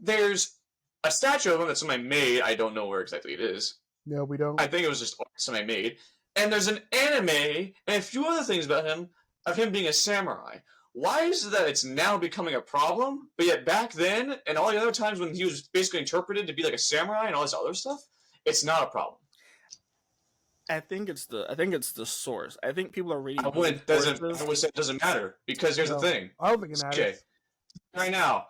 There's a statue of him that somebody made. I don't know where exactly it is. No, we don't. I think it was just somebody made. And there's an anime and a few other things about him, of him being a samurai. Why is it that it's now becoming a problem, but yet back then and all the other times when he was basically interpreted to be like a samurai and all this other stuff, it's not a problem? I think it's the source. I think people are reading. I would say it doesn't matter, because here's the thing. I don't think it matters. Okay, right now,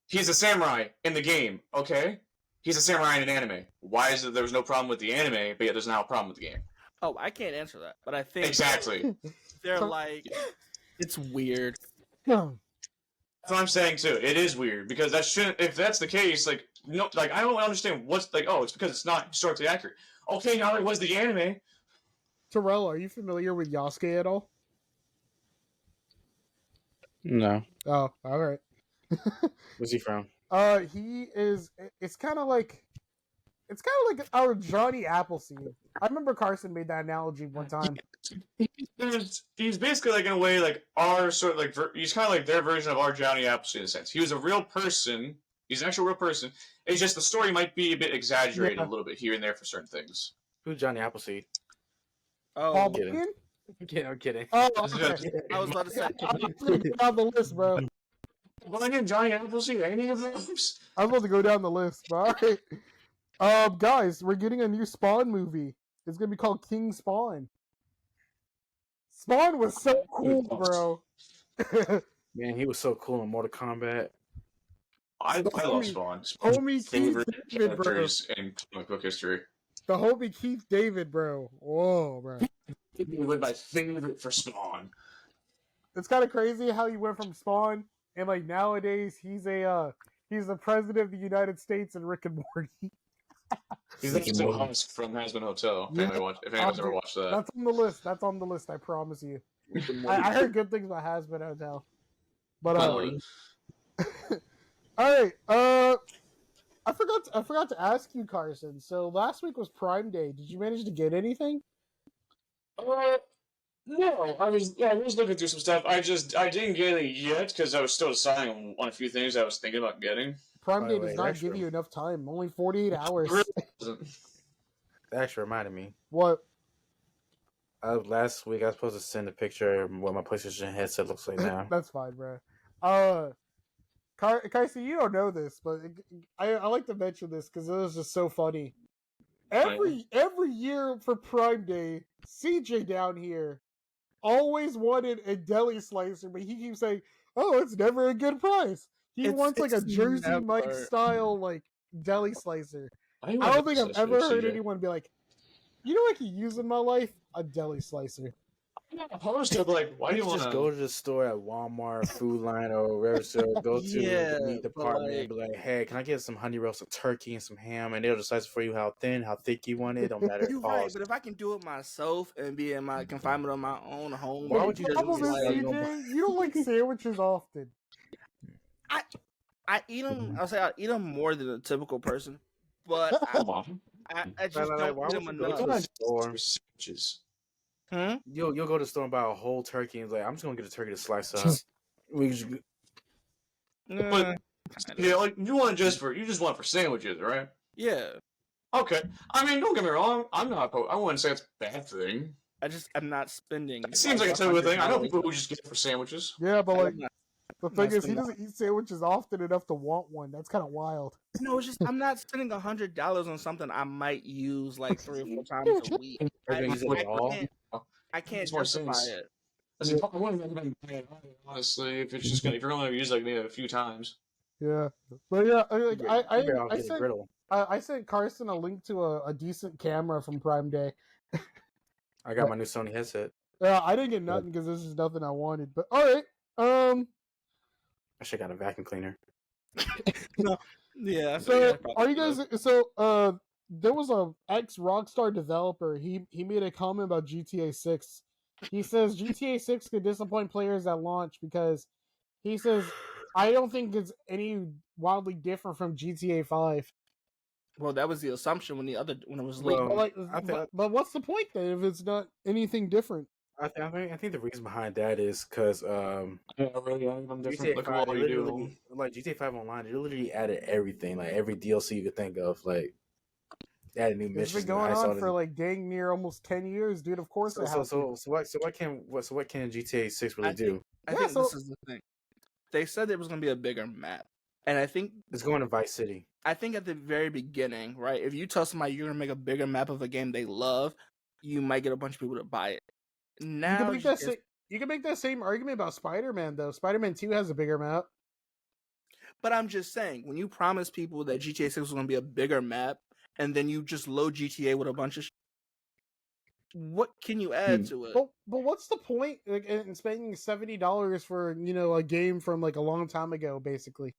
he's a samurai in the game. Okay, he's a samurai in an anime. Why is it there was no problem with the anime, but yet there's now a problem with the game? Oh, I can't answer that, but I think exactly. They're like, it's weird. That's what I'm saying too. It is weird, because that shouldn't. If that's the case, like, I don't understand what's like. Oh, it's because it's not historically accurate. Okay, now it was the anime. Terrell, are you familiar with Yasuke at all? No. Oh, all right. Where's he from? He is. It's kind of like our Johnny Appleseed. I remember Carson made that analogy one time. He's basically like, in a way, like our sort of like he's kind of like their version of our Johnny Appleseed in a sense. He was a real person. He's an actual real person. It's just the story might be a bit exaggerated a little bit here and there for certain things. Who's Johnny Appleseed? Oh, I'm kidding. Oh, okay. I was about to say. I'm going to go down the list, bro. Well, again, Johnny Appleseed, any of those? I'm about to go down the list, but all right. Guys, we're getting a new Spawn movie. It's going to be called King Spawn. Spawn was so cool, bro. Man, he was so cool in Mortal Kombat. I love Spawn. Homie Keith David, bro. In comic book history. The homie Keith David, bro. Whoa, bro. He was my favorite for Spawn. It's kind of crazy how he went from Spawn, and like nowadays he's the president of the United States in Rick and Morty. He's actually Husk from Hazbin Hotel. If anyone's ever watched that. That's on the list. I promise you. I heard good things about Hazbin Hotel. But all right. I forgot to ask you, Carson. So last week was Prime Day. Did you manage to get anything? No. I was looking through some stuff. I didn't get it yet because I was still deciding on a few things I was thinking about getting. Prime Day does not give you enough time. Only 48 hours. That actually reminded me. What? Last week I was supposed to send a picture of what my PlayStation headset looks like now. That's fine, bro. Casey, you don't know this, but I like to mention this because it was just so funny. Every year for Prime Day, CJ down here always wanted a deli slicer, but he keeps saying, "Oh, it's never a good price." He wants like a Jersey Mike style like deli slicer. I don't think I've ever heard anyone be like, "You know what I could use in my life? A deli slicer." I'm not opposed to it, but like, why do you want just to go to the store at Walmart, Food Line, or wherever? So go to Yeah, the meat but, department like- and be like, "Hey, can I get some honey roasted turkey and some ham?" And they'll decide for you how thin, how thick you want it. Don't matter the You're right, cost. but if I can do it myself and be in my confinement of my own home, Why The would you just problem get is, like- CJ, you don't like sandwiches often. I eat them. I'll say I eat them more than a typical person, but come on? I just don't why eat would them you go to enough. the store? For sandwiches. You'll go to the store and buy a whole turkey and it's like, I'm just gonna get a turkey to slice up. We just, But yeah, like you want it you just want it for sandwiches, right? yeah, Okay. I mean, don't get me wrong. I'm not. I wouldn't say it's a bad thing. I'm not spending. It seems like a typical thing. I know $100. people who just get it for sandwiches. Yeah, but like the thing is, he spending- doesn't eat sandwiches often enough to want one. That's kind of wild. No, it's just I'm not spending $100 on something I might use like 3 or 4 times a week. Are you gonna use it at all? I can't Makes more justify sense. it. I said, I wouldn't recommend buying it, honestly, if it's just gonna, if you're only gonna use like maybe a few times. Yeah, but yeah, I sent Carson a link to a decent camera from Prime Day. I got my new Sony headset. Yeah, I didn't get nothing because this is nothing I wanted. But all right, I should got a vacuum cleaner. Yeah. so are you guys? So there was a ex Rockstar developer. He made a comment about GTA 6. He says GTA 6 could disappoint players at launch because he says I don't think it's any wildly different from GTA 5. Well, that was the assumption when it was leaked. Well, But what's the point then if it's not anything different? I think the reason behind that is because Yeah, really, I'm different. GTA Look 5 at what you do. literally, like GTA 5 Online, they literally added everything, like every DLC you could think of, like added new It's missions. been going on for like dang near almost 10 years, dude. Of course it has. So what can GTA 6 really do? I think this is the thing. They said it was going to be a bigger map, and I think It's going to Vice City. I think at the very beginning, right? If you tell somebody you're going to make a bigger map of a game they love, you might get a bunch of people to buy it. Now you can make that same argument about Spider-Man though. Spider-Man 2 has a bigger map. but I'm just saying, when you promise people that GTA 6 was going to be a bigger map, and then you just load GTA with a bunch of what can you add to it? But what's the point like, in spending $70 for a game from like a long time ago, basically?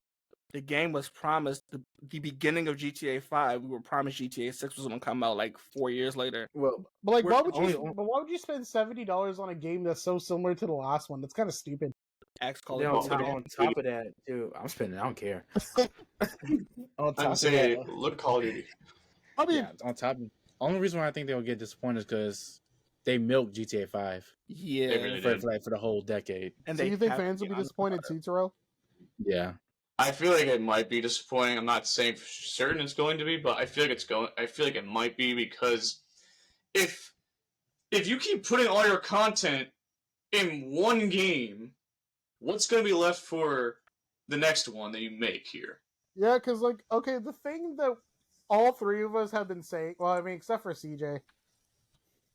The game was promised the beginning of GTA 5. We were promised GTA 6 was going to come out like 4 years later. Well, But like, why we're would you spend $70 on a game that's so similar to the last one? That's kind of stupid. Call yeah, of on Duty. top of that, dude, I'm spending. I don't care. On top I'd of say, that, look at Call of Duty. I mean, yeah, on top. Only reason why I think they'll get disappointed is because they milked GTA 5 Yeah. They really for did. for the whole decade. And so they you think have fans to will be get on disappointed the too, Terrell? Yeah. I feel like it might be disappointing. I'm not saying for certain it's going to be, but I feel like I feel like it might be because if you keep putting all your content in one game, what's going to be left for the next one that you make here? Yeah, because like, okay, the thing that all three of us have been saying, well, I mean, except for CJ,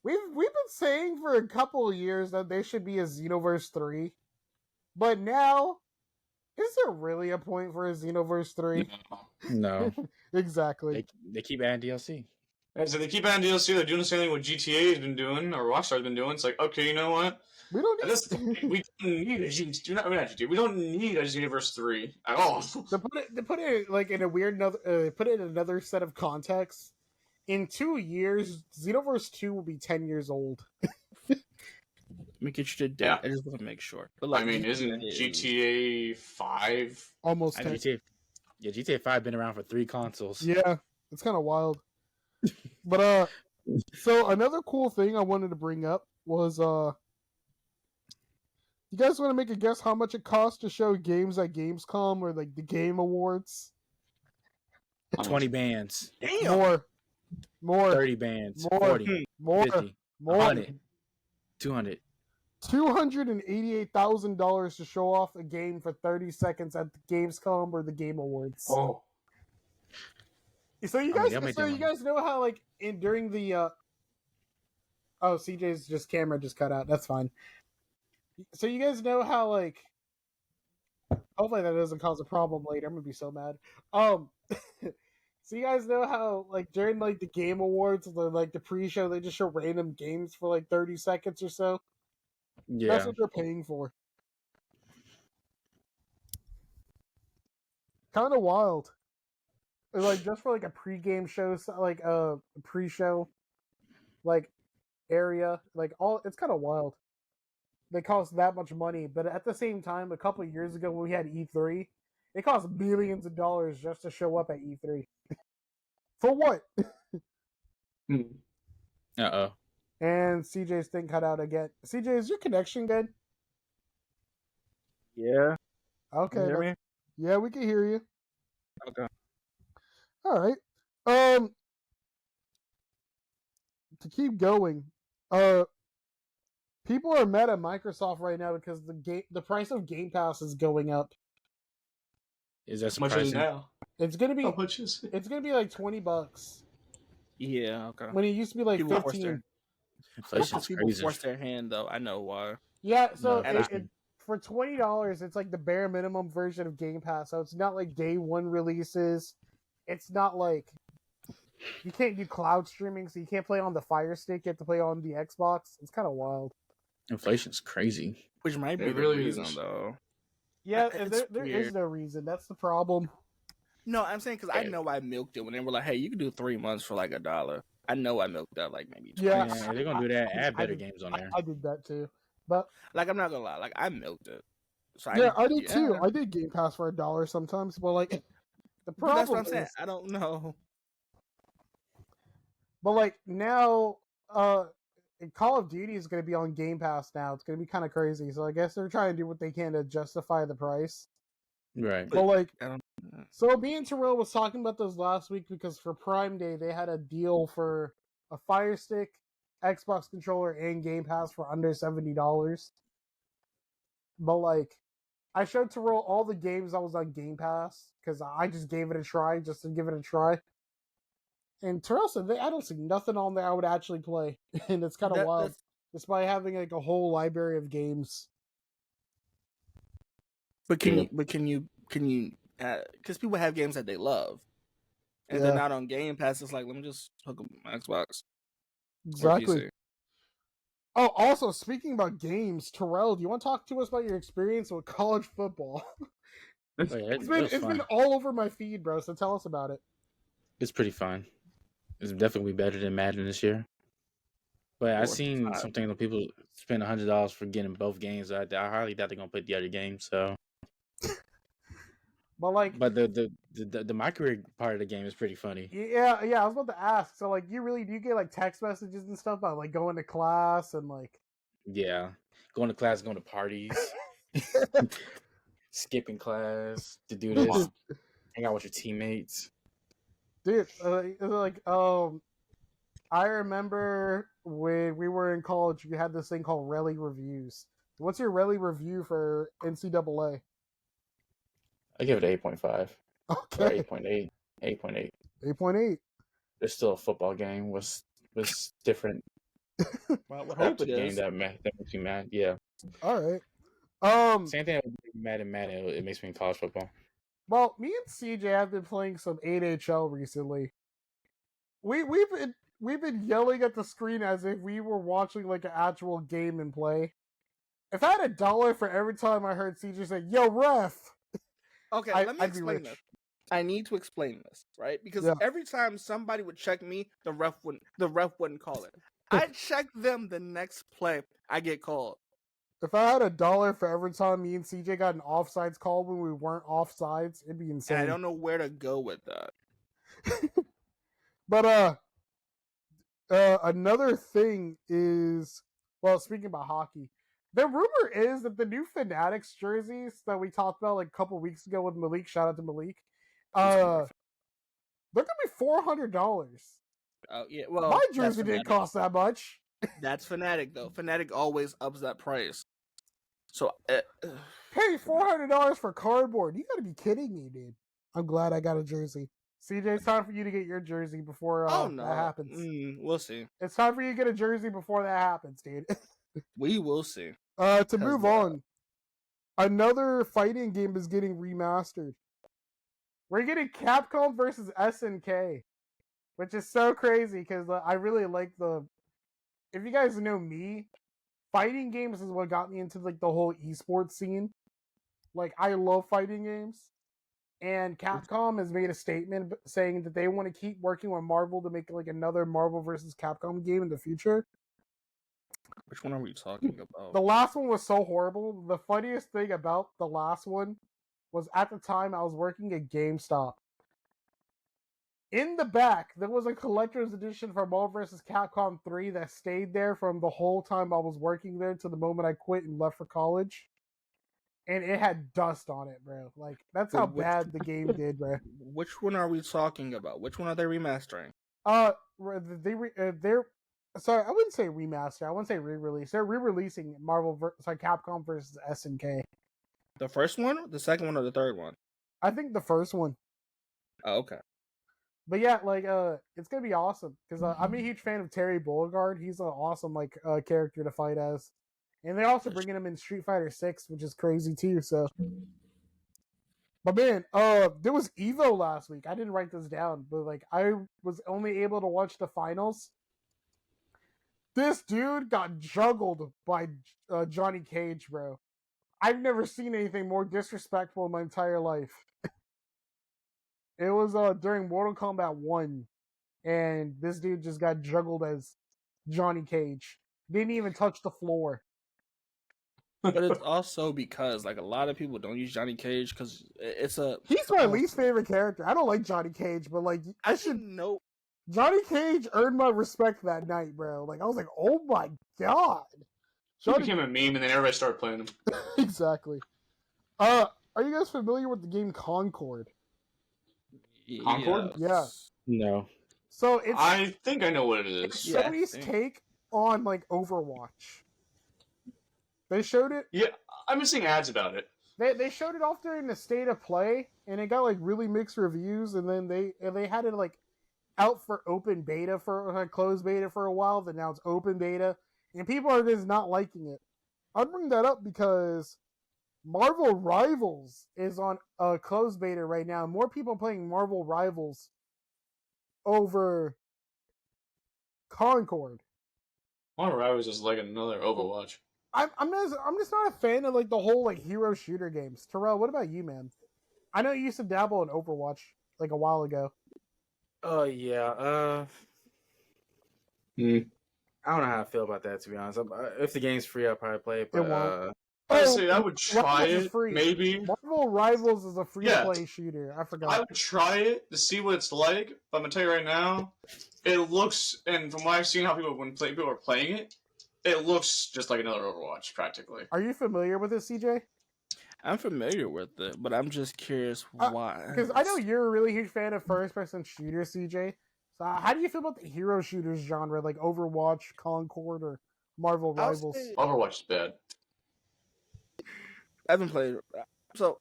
we've been saying for a couple of years that there should be a Xenoverse 3, but now, is there really a point for a Xenoverse 3? No. Exactly. They keep adding DLC. So they keep adding DLC. They're doing the same thing what GTA has been doing, or Rockstar's been doing. It's like, okay, you know what? We don't At this point, we don't need a GTA. We don't need a Xenoverse 3 at all. to put it like in a weird put it in another set of context. In 2 years, Xenoverse 2 will be 10 years old. Let me get you the date. Yeah. I just want to make sure. But I mean, isn't GTA 5? Almost 10. GTA 5 been around for 3 consoles. Yeah, it's kind of wild. But so another cool thing I wanted to bring up was you guys want to make a guess how much it costs to show games at Gamescom or like the Game Awards? 20 bands. Damn. More, 30 bands. More. 40. more, 50. more. 100. 200. $288,000 to show off a game for 30 seconds at the Gamescom or the Game Awards. Oh. So you I mean, guys, they'll make so their you money. guys know how like during the oh, CJ's camera just cut out. That's fine. So you guys know how like hopefully that doesn't cause a problem later. I'm gonna be so mad. So you guys know how like during like the Game Awards, like the pre-show, they just show random games for like 30 seconds or so. That's Yeah. what they're paying for. Kind of wild. Like just for like a pre-game show, like a pre-show, like area, like all it's kind of wild. They cost that much money, but at the same time, a couple of years ago when we had E3, it cost billions of dollars just to show up at E3. For what? Uh-oh. And CJ's thing cut out again. CJ, is your connection good? Yeah. Okay. You hear me? Yeah, we can hear you. Okay. All right. To keep going, people are mad at Microsoft right now because the price of Game Pass is going up. Is that How much is it surprising? now? It's gonna be How much is it? it's gonna be like $20 Yeah. Okay. when it used to be like People forced 15. Inflation's People crazy. force their hand though. I know why. Yeah, so No, for $20, it's like the bare minimum version of Game Pass. So it's not like day one releases. It's not like you can't do cloud streaming, so you can't play on the Fire Stick. You have to play on the Xbox. It's kind of wild. Inflation's crazy. Which might be It the really reason is. though. Yeah, It's there is weird. no reason. That's the problem. No, I'm saying because I know I milked it when they were like, "Hey, you can do 3 months for like $1." I know I milked that like maybe. Yeah, Yeah, they're gonna do that. Add better games on there. I did that too, but Like I'm not gonna lie, like I milked it. So yeah, I did too. I did Game Pass for $1 sometimes, but like the problem That's what I'm saying. is, I don't know. but like now, Call of Duty is going to be on Game Pass now. It's going to be kind of crazy. So I guess they're trying to do what they can to justify the price. Right. But like, I don't- so me and Terrell was talking about this last week because for Prime Day they had a deal for a Fire Stick, Xbox controller, and Game Pass for under $70. But like, I showed Terrell all the games that was on Game Pass because I just gave it a try, just to give it a try. And Terrell said, I don't see nothing on there I would actually play, and it's kind of wild, despite having like a whole library of games. But can you? Because people have games that they love, and they're not on Game Pass. It's like, let me just hook up my Xbox. Exactly. Oh, also speaking about games, Terrell, do you want to talk to us about your experience with college football? It's been all over my feed, bro. So tell us about it. It's pretty fun. It's definitely better than Madden this year. But I seen something that people spend $100 for getting both games. I highly doubt they're gonna put the other game. So, but the my career part of the game is pretty funny. Yeah. I was about to ask. So like, do you get like text messages and stuff about like going to class and like? Yeah, going to class, going to parties, skipping class to do this, hang out with your teammates. Dude, I remember when we were in college, we had this thing called Rally Reviews. What's your Rally review for NCAA? I give it 8.5. Okay. 8.8. 8.8. 8.8. There's still a football game. Was different. Well, I hope it is. That makes me mad. Yeah. All right. Same thing with Madden. It makes me in college football. Well, me and CJ have been playing some 8HL recently. We've been yelling at the screen as if we were watching like an actual game and play. If I had $1 for every time I heard CJ say, "Yo, ref." Okay, let me explain this. I need to explain this, right? Because every time somebody would check me, the ref wouldn't call it. I check them the next play, I get called. If I had $1 for every time me and CJ got an offsides call when we weren't offsides, it'd be insane. And I don't know where to go with that. But another thing is, well, speaking about hockey, the rumor is that the new Fanatics jerseys that we talked about like a couple weeks ago with Malik, shout out to Malik, they're gonna be $400. Oh yeah, well, my jersey didn't cost that much. That's Fanatic though. Fanatic always ups that price. So pay $400 for cardboard? You gotta be kidding me, dude. I'm glad I got a jersey. CJ, it's time for you to get your jersey before that happens. We'll see. It's time for you to get a jersey before that happens, dude. We will see. To move on, another fighting game is getting remastered. We're getting Capcom versus SNK, which is so crazy because I really like the. If you guys know me, fighting games is what got me into like the whole esports scene. Like I love fighting games, and Capcom has made a statement saying that they want to keep working with Marvel to make like another Marvel versus Capcom game in the future. Which one are we talking about? The last one was so horrible. The funniest thing about the last one was at the time I was working at GameStop. In the back, there was a collector's edition for Marvel vs. Capcom 3 that stayed there from the whole time I was working there to the moment I quit and left for college. And it had dust on it, bro. Like, that's how bad the game did, bro. Which one are we talking about? Which one are they remastering? They're... Sorry, I wouldn't say remaster. I wouldn't say re-release. They're re-releasing Capcom vs. SNK. The first one, the second one, or the third one? I think the first one. Oh, okay. But yeah, like it's gonna be awesome because I'm a huge fan of Terry Beauregard. He's an awesome character to fight as, and they're also bringing him in Street Fighter 6, which is crazy too. So, but man, there was Evo last week. I didn't write this down, but like I was only able to watch the finals. This dude got juggled by Johnny Cage, bro. I've never seen anything more disrespectful in my entire life. It was during Mortal Kombat 1, and this dude just got juggled as Johnny Cage. Didn't even touch the floor. But it's also because like a lot of people don't use Johnny Cage because he's my least favorite character. I don't like Johnny Cage, but like I should know. Johnny Cage earned my respect that night, bro. Like I was like, oh my god. He became a meme, and then everybody started playing him. Exactly. Are you guys familiar with the game Concord? Concord? Yeah. No. So it's... I think I know what it is. It's Sony's take on like Overwatch. They showed it. Yeah, I've been seeing ads about it. They showed it off during the state of play, and it got like really mixed reviews. And then they had it like out for open beta for closed beta for a while. Then now it's open beta, and people are just not liking it. I'll bring that up because Marvel Rivals is on closed beta right now. More people playing Marvel Rivals over Concord. Marvel Rivals is like another Overwatch. I'm just not a fan of like the whole like hero shooter games. Terrell, what about you, man? I know you used to dabble in Overwatch like a while ago. Oh yeah. I don't know how I feel about that, to be honest. If the game's free, I'll probably play it. But honestly, I would try it. Maybe Marvel Rivals is a free-to-play shooter. I forgot. I would try it to see what it's like. But I'm gonna tell you right now, it looks, and from what I've seen, how people are playing it, it looks just like another Overwatch practically. Are you familiar with this, CJ? I'm familiar with it, but I'm just curious why. Because I know you're a really huge fan of first-person shooters, CJ. So how do you feel about the hero shooters genre, like Overwatch, Concord, or Marvel Rivals? Overwatch is bad. I haven't played it. So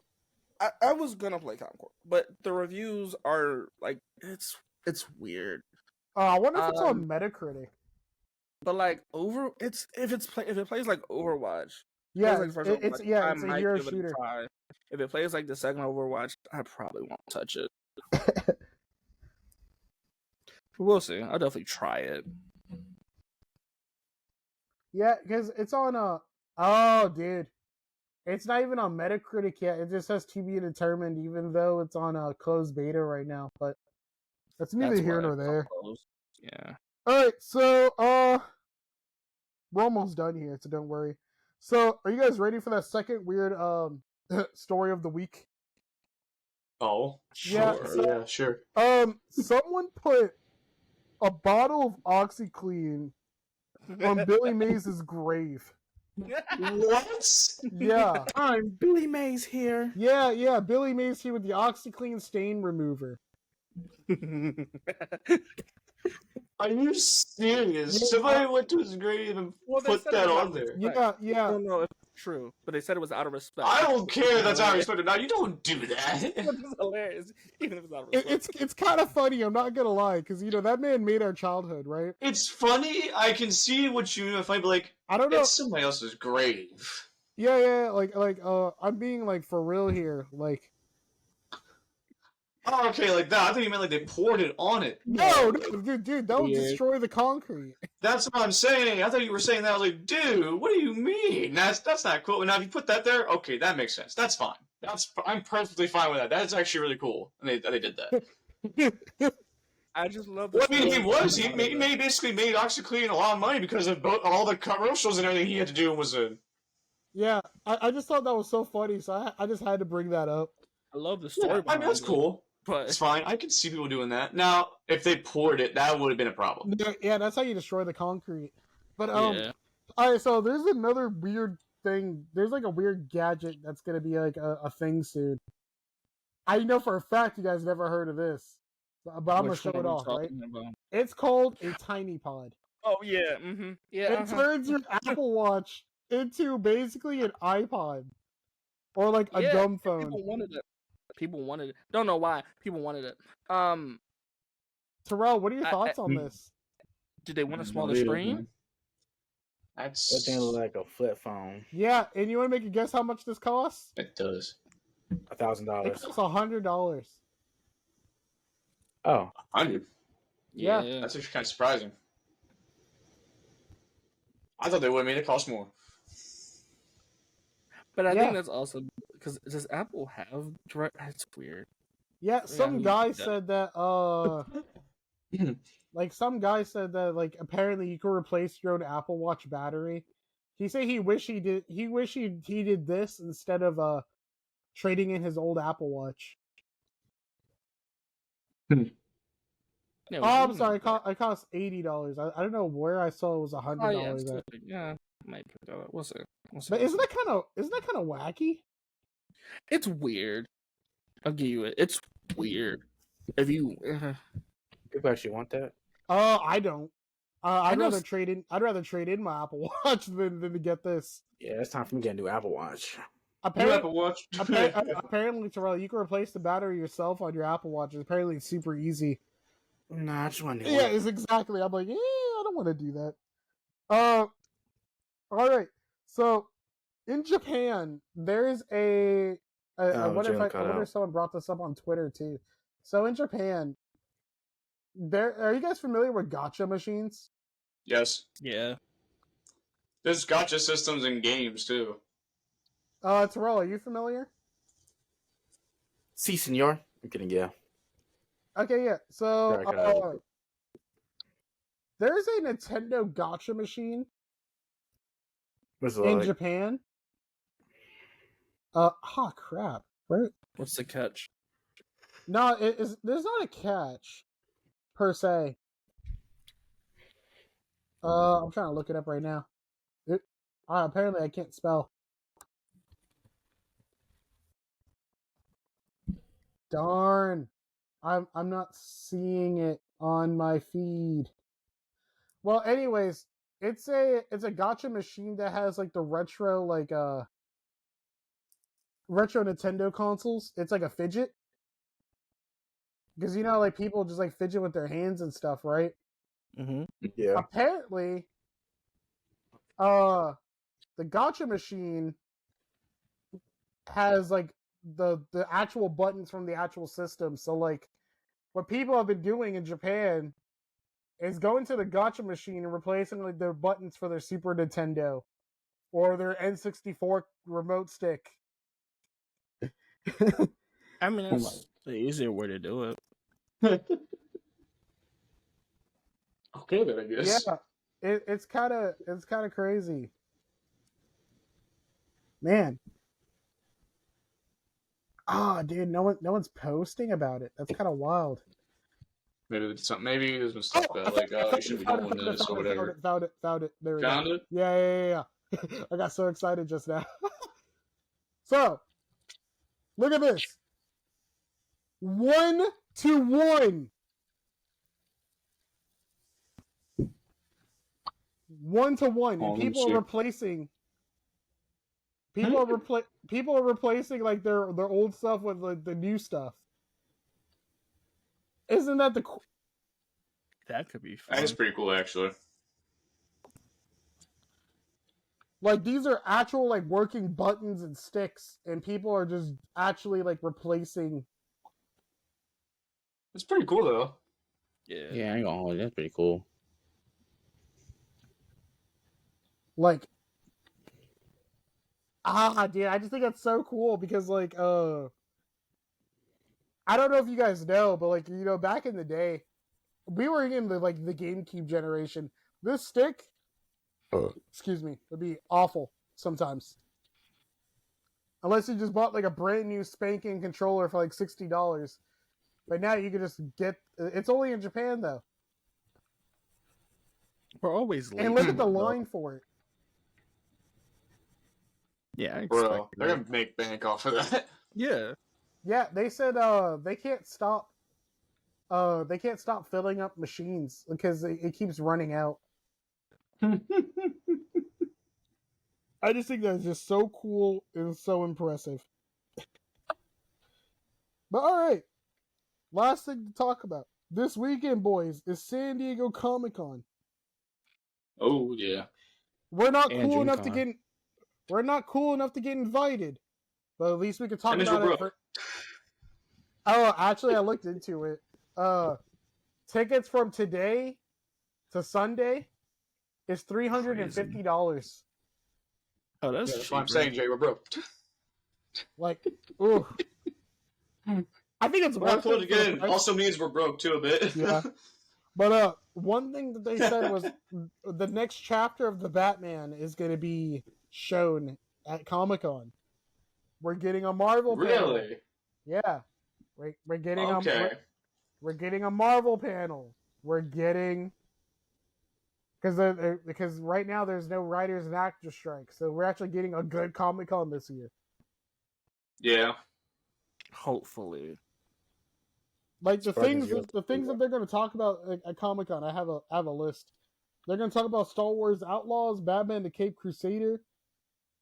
I was gonna play Concord, but the reviews are like it's weird. I wonder if it's on Metacritic. But like if it plays like Overwatch, yeah, like it's a hero shooter. If it plays like the second Overwatch, I probably won't touch it. We'll see. I'll definitely try it. Yeah, because it's on oh, dude. It's not even on Metacritic yet. It just says to be determined, even though it's on a closed beta right now. But that's neither here nor there. Yeah. Alright, so we're almost done here, so don't worry. So are you guys ready for that second weird story of the week? Oh, sure. Yeah, sure. Someone put a bottle of OxyClean on Billy Mays' grave. What? Yeah. I'm Billy Mays here. Yeah, Billy Mays here with the OxyClean stain remover. Are you serious? Somebody went to his grave and put that on there. Yeah. I don't know if it's true, but they said it was out of respect. I don't care if that's out of respect or not. You don't do that. It's hilarious, even if it's out of respect. It's kind of funny, I'm not gonna lie, because that man made our childhood, right? It's funny. I can see what you mean. If I'd be like, I don't know. It's somebody else's grave. Yeah, like I'm being like for real here. Like Oh, okay, like that. I thought you meant like they poured it on it. No, dude, that would destroy the concrete. That's what I'm saying. I thought you were saying that. I was like, dude, what do you mean? That's not cool. Now, if you put that there, okay, that makes sense. That's fine. I'm perfectly fine with that. That's actually really cool. And they did that. I just love. Well, I mean, he basically made OxyClean a lot of money because of all the commercials and everything he had to do was a. Yeah, I just thought that was so funny, so I just had to bring that up. I love the story. Yeah, I mean, that's cool. But it's fine. I can see people doing that. Now, if they poured it, that would have been a problem. Yeah, that's how you destroy the concrete. But yeah. all right. So there's another weird thing. There's like a weird gadget that's gonna be like a thing soon. I know for a fact you guys never heard of this, but I'm gonna show it off. Right? About? It's called a tiny pod. Oh yeah. Mm-hmm. Yeah. It turns your Apple Watch into basically an iPod or like a dumb phone. People wanted it. Don't know why. People wanted it. Terrell, what are your thoughts on this? Did they want a smaller screen? That thing looks like a flip phone. Yeah, and you want to make a guess how much this costs? It does. $1,000. It costs $100. Oh, 100. Yeah. That's actually kind of surprising. I thought they would have made it cost more. But I think that's also because does Apple have direct? That's weird. Yeah, some guy said that. Like some guy said that like apparently you could replace your own Apple Watch battery. He said he wished he did. He wished he did this instead of trading in his old Apple Watch. Yeah, I'm sorry. It cost $80. I don't know where I saw it was $100. Yeah, might put that up. We'll see. But isn't that kind of wacky? It's weird. I'll give you it. It's weird. If you people actually want that. I don't. I'd rather trade in my Apple Watch than to get this. Yeah, it's time for me to get a new Apple Watch. Apple Watch. Apparently, Terrell, you can replace the battery yourself on your Apple Watch. Apparently, it's super easy. Nah, I just want to. Yeah, it's exactly. I'm like, I don't want to do that. All right. So, in Japan, there's I wonder if someone brought this up on Twitter too. So in Japan, are you guys familiar with gacha machines? Yes. Yeah. There's gacha systems in games too. Terrell, are you familiar? Si, senor. I'm kidding. Yeah. Okay, yeah. So there's a Nintendo gacha machine in Japan. Crap. Right? What's the catch? No, there's not a catch per se. I'm trying to look it up right now. Apparently I can't spell. Darn. I'm not seeing it on my feed. Well, anyways, it's a gacha machine that has like the retro retro Nintendo consoles. It's like a fidget. Because like people just like fidget with their hands and stuff, right? Mm-hmm. Yeah. Apparently, the gacha machine has like the actual buttons from the actual system. So like what people have been doing in Japan is going to the gacha machine and replacing like their buttons for their Super Nintendo or their N64 remote stick. I mean, that's the easier way to do it. Okay, then I guess. Yeah, it's kind of crazy, man. Dude, no one's posting about it. That's kind of wild. Maybe there's been stuff that like you should be doing this or whatever. Found it. There we go. Found it? Yeah. I got so excited just now. So, look at this. 1-to-1. 1-to-1, and people are replacing. People are replacing like their old stuff with like the new stuff. Isn't that that could be fun? That is pretty cool, actually. Like these are actual like working buttons and sticks, and people are just actually like replacing It's pretty cool though. Yeah, I ain't gonna hold you. That's pretty cool. Like, dude, I just think that's so cool because, like, I don't know if you guys know, but, like, you know, back in the day, we were in the GameCube generation. This stick, excuse me, would be awful sometimes. Unless you just bought, like, a brand new spanking controller for, like, $60. But now you can just get, it's only in Japan, though. We're always late. And look at the line for it. Yeah, I Bro, expect they're gonna make bank off of that. Yeah. Yeah, they said they can't stop filling up machines because it keeps running out. I just think that's just so cool and so impressive. But alright. Last thing to talk about. This weekend, boys, is San Diego Comic-Con. Oh yeah. We're not And cool enough to get invited. But at least we can talk That means about we're it. broke. Oh, actually I looked into it. Tickets from today to Sunday is $350. Oh, that's That's cheap. what I'm saying, Jay. We're broke. Like, ooh. I think it's We're not worth cool it. For the again. price. Also means we're broke too a bit. Yeah. But one thing that they said was the next chapter of the Batman is going to be shown at Comic-Con. We're getting a Marvel panel. Really? Yeah. We're getting Okay. we're getting a Marvel panel. We're getting because right now there's no writers and actors strike, so we're actually getting a good Comic-Con this year. Yeah. Hopefully. Like the Sparkins, things that they're going to talk about at Comic-Con, I have a list. They're going to talk about Star Wars Outlaws, Batman the Cape Crusader,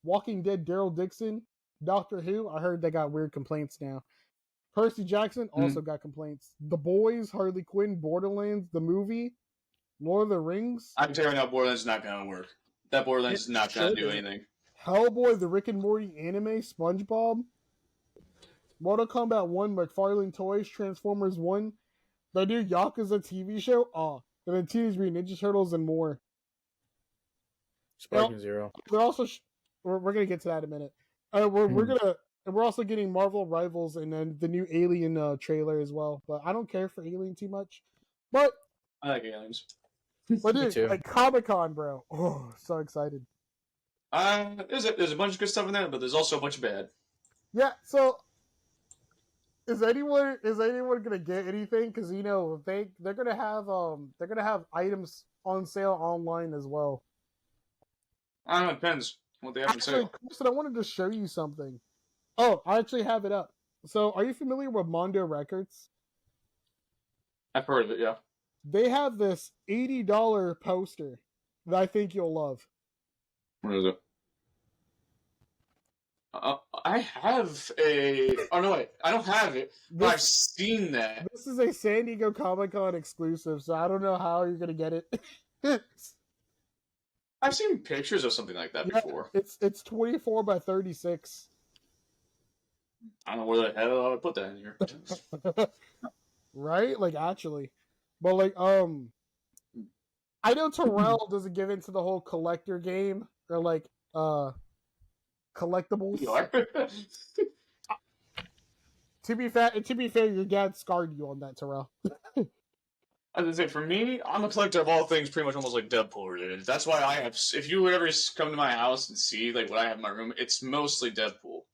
Walking Dead Daryl Dixon, Doctor Who. I heard they got weird complaints now. Percy Jackson also got complaints. The Boys, Harley Quinn, Borderlands, the movie, Lord of the Rings. I can tell you right now, Borderlands is not gonna work. That Borderlands is not gonna do anything. Hellboy, the Rick and Morty anime, SpongeBob, Mortal Kombat 1, McFarlane Toys, Transformers 1, the new Yakuza TV show, and then Teenage Mutant Ninja Turtles and more. Sparking Zero. They're also we're gonna get to that in a minute. We're also getting Marvel Rivals and then the new Alien trailer as well. But I don't care for Alien too much. But I like aliens. But Me dude, too. like Comic-Con, bro. Oh, so excited. There's a bunch of good stuff in there, but there's also a bunch of bad. Yeah, so is anyone gonna get anything? Because you know they're gonna have items on sale online as well. I don't know, it depends what they have to Actually, say. Kristen, I wanted to show you something. Oh, I actually have it up. So, are you familiar with Mondo Records? I've heard of it, yeah. They have this $80 poster that I think you'll love. What is it? I have a. Oh no, wait, I don't have it, but I've seen that. This is a San Diego Comic-Con exclusive, so I don't know how you're gonna get it. I've seen pictures of something like that before. It's 24 by 36. I don't know where the hell I would put that in here. Right? Like actually. But like I know Terrell doesn't give into the whole collector game or like collectibles. You are. To be fair, your dad scarred you on that, Terrell. As I say, for me, I'm a collector of all things pretty much almost like Deadpool related. That's why I have, if you would ever come to my house and see like what I have in my room, it's mostly Deadpool.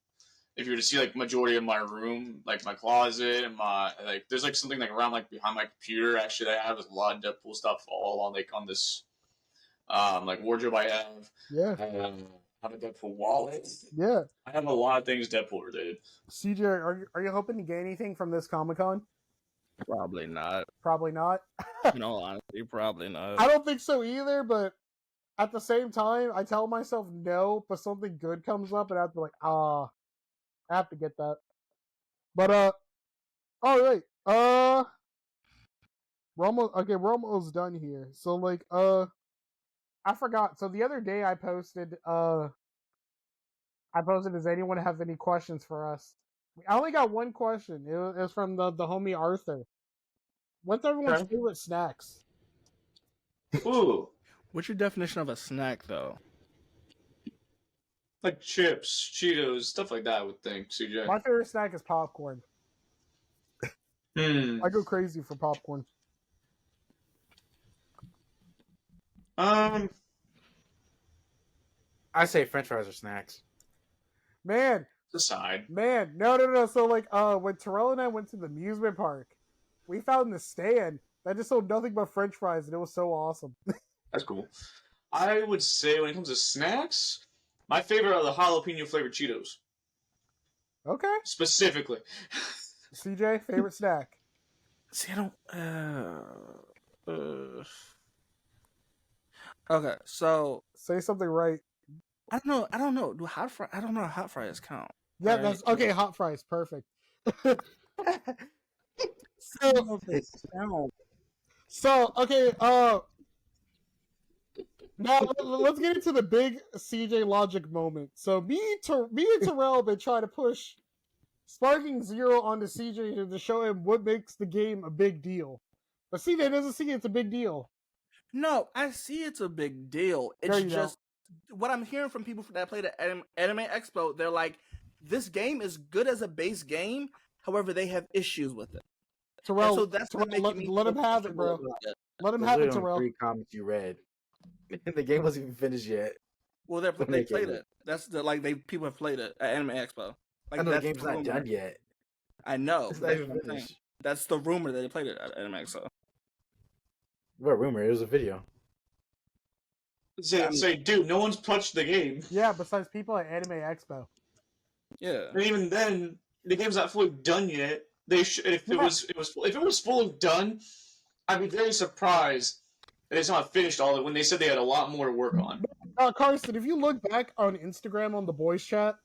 If you were to see like majority of my room, like my closet and my, like, there's like something like around like behind my computer actually that I have a lot of Deadpool stuff all on like on this, like wardrobe I have. Yeah. I have a Deadpool wallet. Yeah. I have a lot of things Deadpool related. CJ, are you hoping to get anything from this Comic-Con? Probably not. Probably not. No, honestly, probably not. I don't think so either, but at the same time, I tell myself no, but something good comes up and I have to be like, I have to get that. But alright. We're almost done here. So like I forgot. So the other day I posted does anyone have any questions for us? I only got one question. It was from the homie Arthur. What's everyone's Okay. favorite snacks? Ooh, What's your definition of a snack, though? like chips, Cheetos, stuff like that. I would think, CJ. My favorite snack is popcorn. I go crazy for popcorn. Um, I say French fries are snacks. Man, decide. no. So like, when Terrell and I went to the amusement park, we found the stand that just sold nothing but French fries, and it was so awesome. That's cool. I would say when it comes to snacks, my favorite are the jalapeno flavored Cheetos, Okay, specifically. CJ, favorite snack? See, I don't. Okay, so Say something right. I don't know. Do hot fry? I don't know. How hot fries count. Yeah, Right. that's okay. Hot fries, perfect. So okay, now let's get into the big CJ logic moment. So me and Terrell have been trying to push Sparking Zero onto CJ to show him what makes the game a big deal, but CJ doesn't see it's a big deal. No, I see it's a big deal. There It's you just what I'm hearing from people that play the Anime Expo. They're like, this game is good as a base game. However, they have issues with it. Terrell, And so that's Terrell, what making me let him feel have it, bro. comfortable about it. Let him Those have are it, the Terrell. 3 comments you read. The game wasn't even finished yet. Well, they Make played it. it. That's the people have played it at Anime Expo. Like I know the that's game's not rumor. done yet. I know. It's but not that's even what I'm saying. finished. That's the rumor that they played it at Anime Expo. What rumor? It was a video. Say, dude, no one's touched the game. Yeah, besides people at Anime Expo. Yeah. And even then, the game's not fully done yet. If it was fully done, I'd be very surprised that it's not finished all of it when they said they had a lot more to work on. Carson, if you look back on Instagram on the boys chat,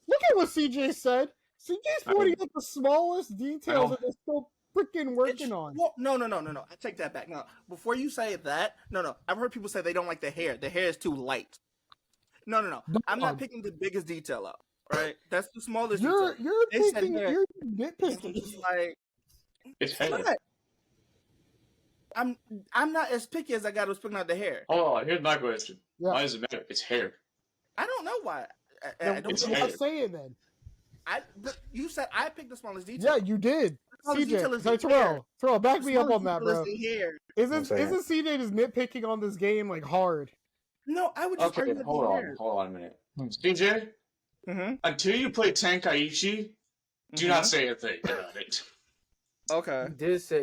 look at what CJ said. CJ's pointing out the smallest details that they're still freaking working on. Well, no. I take that back. No, before you say that, no. I've heard people say they don't like the hair. The hair is too light. No. I'm not picking the biggest detail up. Right? That's the smallest detail. You're They said picking. hair. You're I'm nitpicking. just like, It's hair. not. I'm not as picky as I got was picking out the hair. Oh, here's my question. Yeah. Why does it matter? It's hair. I don't know why. I Then don't it's know. hair. Stop saying then. But you said I picked the smallest detail. Yeah, you did. smallest detail CJ, is hey, the hair. Terrell, back The me up smallest on that, detail bro. is the hair. Isn't saying. CJ just nitpicking on this game like hard? No, I would just Okay, argue with hold the on. hair. Hold on a minute. CJ, Mm-hmm. until you play Tenkaichi, do not say a thing about it. Okay.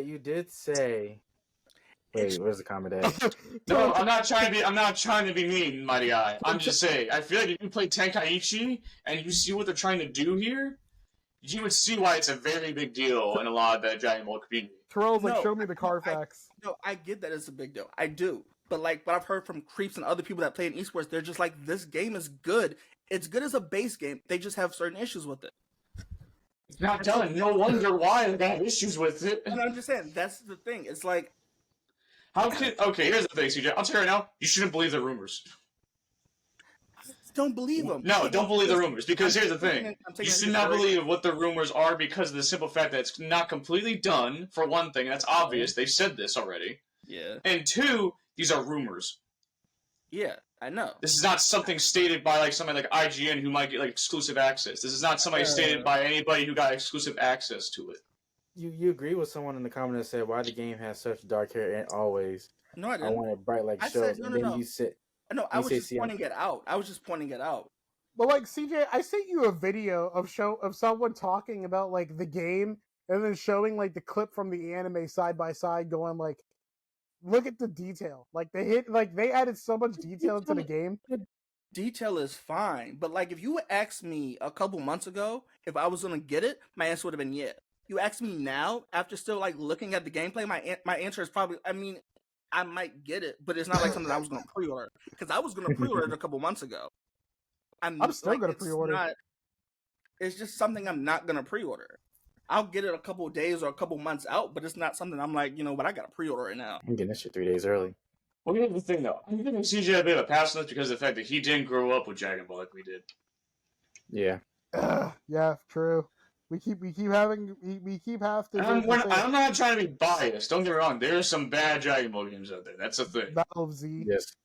You did say. Wait, where's the comment at? No, I'm not trying to be mean, mighty guy. I'm just saying. I feel like if you play Tenkaichi and you see what they're trying to do here, you would see why it's a very big deal in a lot of the Dragon Ball community. Terrell's like, No, show me the Carfax. No, I get that it's a big deal. I do. But like what I've heard from creeps and other people that play in esports, they're just like, this game is good. It's good as a base game. They just have certain issues with it. It's not done. No wonder why they have issues with it. And I'm just saying, that's the thing. It's like, Okay, here's the thing, CJ. I'll tell you right now, you shouldn't believe the rumors. don't believe them. No, don't believe the rumors, because here's the thing. I'm taking You it should not very- believe what the rumors are because of the simple fact that it's not completely done, for one thing. That's obvious. They've said this already. Yeah. And two, these are rumors. Yeah, I know. This is not something stated by like somebody like IGN who might get like exclusive access. This is not somebody stated by anybody who got exclusive access to it. You agree with someone in the comment that said why the game has such dark hair and always. No, I I didn't. want it bright like I shows. said, no, and no, then no. you sit. No, I You was say just see, I'm- pointing it out. I was just pointing it out. But like CJ, I sent you a video of someone talking about like the game and then showing like the clip from the anime side by side, going like, look at the detail. Like they added so much detail into the game. Detail is fine, but like if you asked me a couple months ago if I was gonna get it, my answer would have been yeah. You ask me now after still like looking at the gameplay, my answer is probably. I mean, I might get it, but it's not like something I was gonna pre-order because I was gonna pre-order it a couple months ago. I'm still gonna it's pre-order. It's just something I'm not gonna pre-order. I'll get it a couple days or a couple months out, but it's not something I'm like, you know what, I gotta pre-order it now. I'm getting this shit 3 days early. Well, here's the thing, though. I'm giving CJ a bit of a pass on this because of the fact that he didn't grow up with Dragon Ball like we did. Yeah. Yeah, true. We keep having to. I'm not trying to be biased. Don't get me wrong. There's some bad Dragon Ball games out there. That's the thing. Battle of Z. Yes.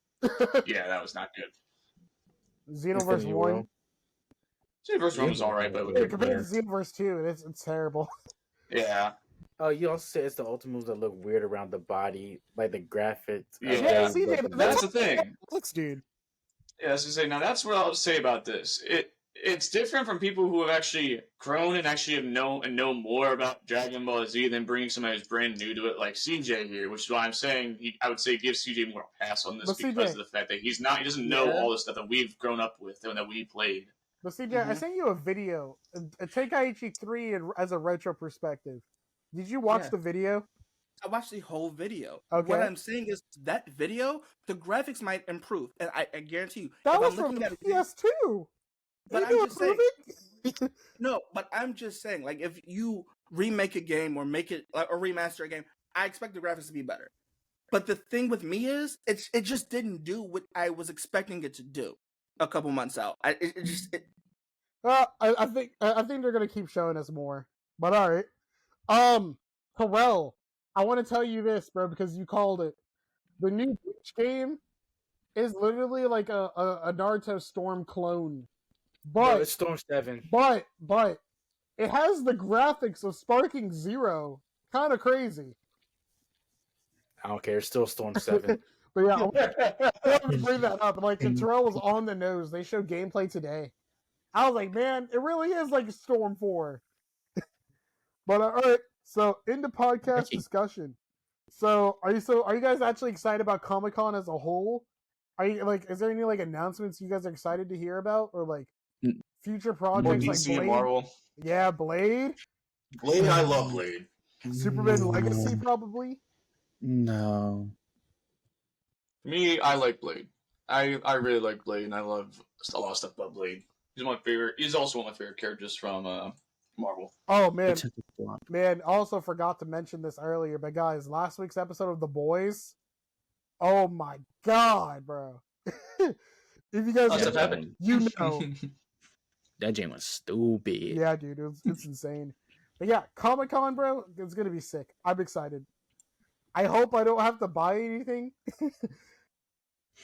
Yeah, that was not good. Xenoverse 1. Xenoverse 1 was alright, but Yeah, compared to Xenoverse 2, it's terrible. Yeah. Oh, you also say it's the ultimate moves that look weird around the body, like the graphics. Yeah, that's the thing. Looks, dude. Yeah, I was gonna say, now that's what I'll say about this. It's different from people who have actually grown and actually know more about Dragon Ball Z than bringing somebody who's brand new to it, like CJ here, which is why I'm saying I would say give CJ more of a pass on this because of the fact that he doesn't know all the stuff that we've grown up with and that we played. But CJ, I sent you a video, a Tenkaichi 3 as a retro perspective. Did you watch the video? I watched the whole video. Okay. What I'm saying is that video, the graphics might improve, and I guarantee you. That was from PS2. But I'm just saying. No, but I'm just saying, like, if you remake a game or make it or remaster a game, I expect the graphics to be better. But the thing with me is, it just didn't do what I was expecting it to do a couple months out. I think they're gonna keep showing us more. But all right. Terrell, I want to tell you this, bro, because you called it. The new Bleach game is literally like a Naruto Storm clone. But no, it's Storm 7. But it has the graphics of Sparking Zero. Kind of crazy. I don't care. It's still Storm 7. But yeah, I wanted to bring that up. Like, Terrell was on the nose. They showed gameplay today. I was like, man, it really is like Storm 4. But all right, so into podcast discussion. So are you guys actually excited about Comic-Con as a whole? Are you like, is there any like announcements you guys are excited to hear about, or like future projects more DC like Blade? and Marvel? Yeah, Blade. I love Blade. Superman Legacy, probably. No. For me, I like Blade. I really like Blade, and I love a lot of stuff about Blade. He's my favorite. He's also one of my favorite characters from Marvel. Oh man! Also forgot to mention this earlier, but guys, last week's episode of The Boys. Oh my god, bro! If you guys, you know, that game was stupid. Yeah, dude, it's insane. But yeah, Comic-Con, bro, it's gonna be sick. I'm excited. I hope I don't have to buy anything,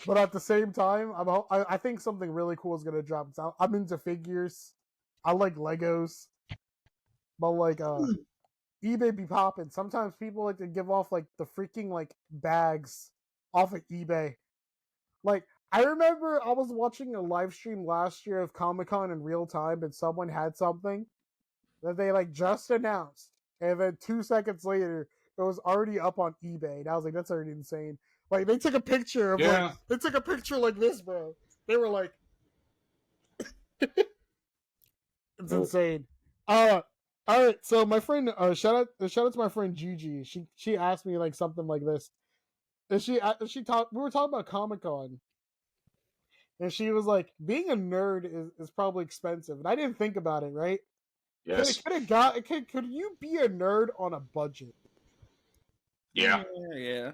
but at the same time, I think something really cool is gonna drop. I'm into figures. I like Legos. But like eBay be popping. Sometimes people like to give off like the freaking like bags off of eBay. Like I remember I was watching a live stream last year of Comic-Con in real time, and someone had something that they like just announced, and then 2 seconds later it was already up on eBay. And I was like, that's already insane. Like they took a picture of they took a picture like this, bro. They were like, it's insane. All right, so my friend, shout out to my friend Gigi. She asked me like something like this, and we were talking about Comic-Con, and she was like, being a nerd is probably expensive, and I didn't think about it, right? Yes. Could you be a nerd on a budget? Yeah. Yeah.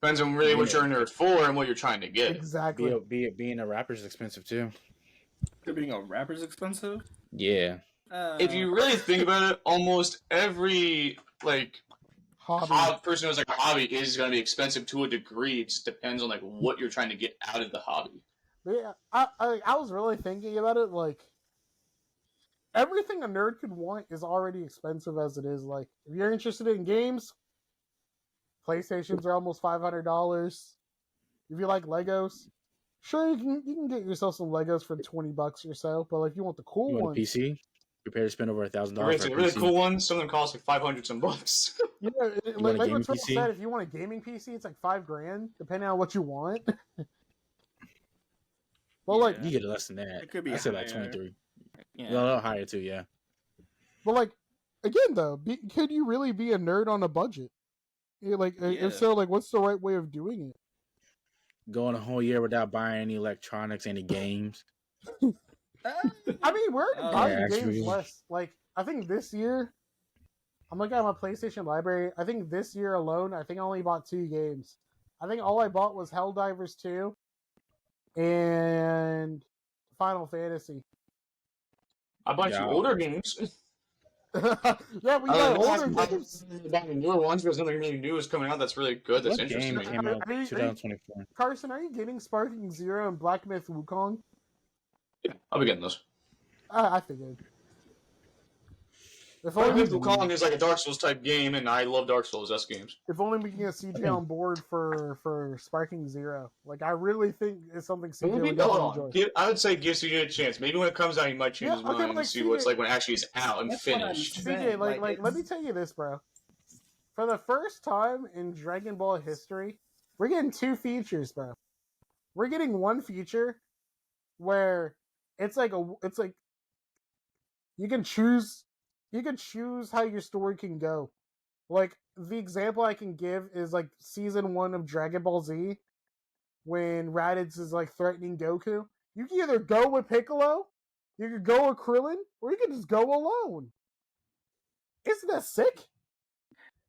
Depends on really what you're a nerd for and what you're trying to get. Exactly. Being a rapper is expensive too. Being a rapper is expensive? Yeah. If you really think about it, almost every like person who has like a hobby is going to be expensive to a degree. It just depends on like what you're trying to get out of the hobby. Yeah, I was really thinking about it. Like everything a nerd could want is already expensive as it is. Like if you're interested in games, PlayStations are almost $500. If you like Legos, sure you can get yourself some Legos for $20 or so. But like, if you want the cool ones, PC. Prepare to spend over $1,000. The really cool ones, some of them cost like $500 some bucks. Yeah, like what Phil said, if you want a gaming PC, it's like $5,000, depending on what you want. Well, like you get less than that. It could be. I said like 23. Yeah, no, higher too. Yeah. But like, again though, could you really be a nerd on a budget? If so, like, what's the right way of doing it? Going a whole year without buying any electronics, any games. I mean, we're buying games less. Like, I think this year, I'm looking at my PlayStation library. I think this year alone, I only bought 2 games. I think all I bought was Helldivers 2 and Final Fantasy. I bought you older games. Yeah, we got older about games. the newer ones because something really new is coming out that's really good. That's What interesting. game came out Are you- 2024? Carson, are you getting Sparking Zero and Black Myth Wukong? Yeah, I'll be getting those. I figured. If Black only, Myth Wukong is like a Dark Souls type game, and I love Dark Souls-esque games. if only we can get CJ on board for Sparking Zero. Like, I really think it's something CJ would Hold definitely on. enjoy. I would say give CJ a chance. Maybe when it comes out, he might change his Yeah, okay, mind but, and see what it's CJ like when it actually is out and That's what I'm finished. saying. CJ, like, Like, let me tell you this, bro. For the first time in Dragon Ball history, we're getting 2 features, bro. We're getting one feature where it's like you can choose how your story can go. Like, the example I can give is like season 1 of Dragon Ball Z when Raditz is like threatening Goku. You can either go with Piccolo, you can go with Krillin, or you can just go alone. Isn't that sick?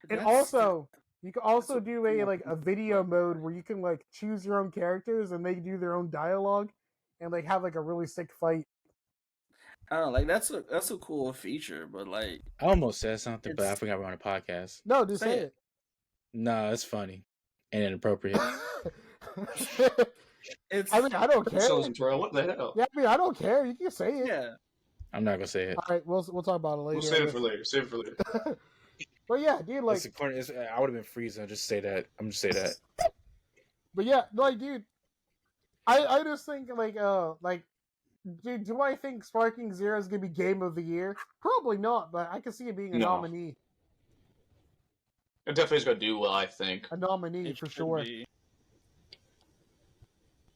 And also, you can also do a video mode where you can like choose your own characters and they do their own dialogue and like have like a really sick fight. I don't know, like that's a cool feature, but like I almost said something, but I It's- forgot we're on a podcast. No, just Say say it. No, it's funny and inappropriate. it. it's I mean, I don't care. Souls and Twirl, what the hell? Yeah, I mean, I don't care. You can say it. yeah. I'm not gonna say it. All right, we'll talk about it later. We'll save it for later. Save it for later. But yeah, dude, like, I would have been freezing. Just say that. I'm just say that. but yeah, like, dude, I just think like, dude, do I think Sparking Zero is gonna be Game of the Year? Probably not, but I can see it being a No. nominee. It definitely is going to do well, I think. A nominee It for should sure. be.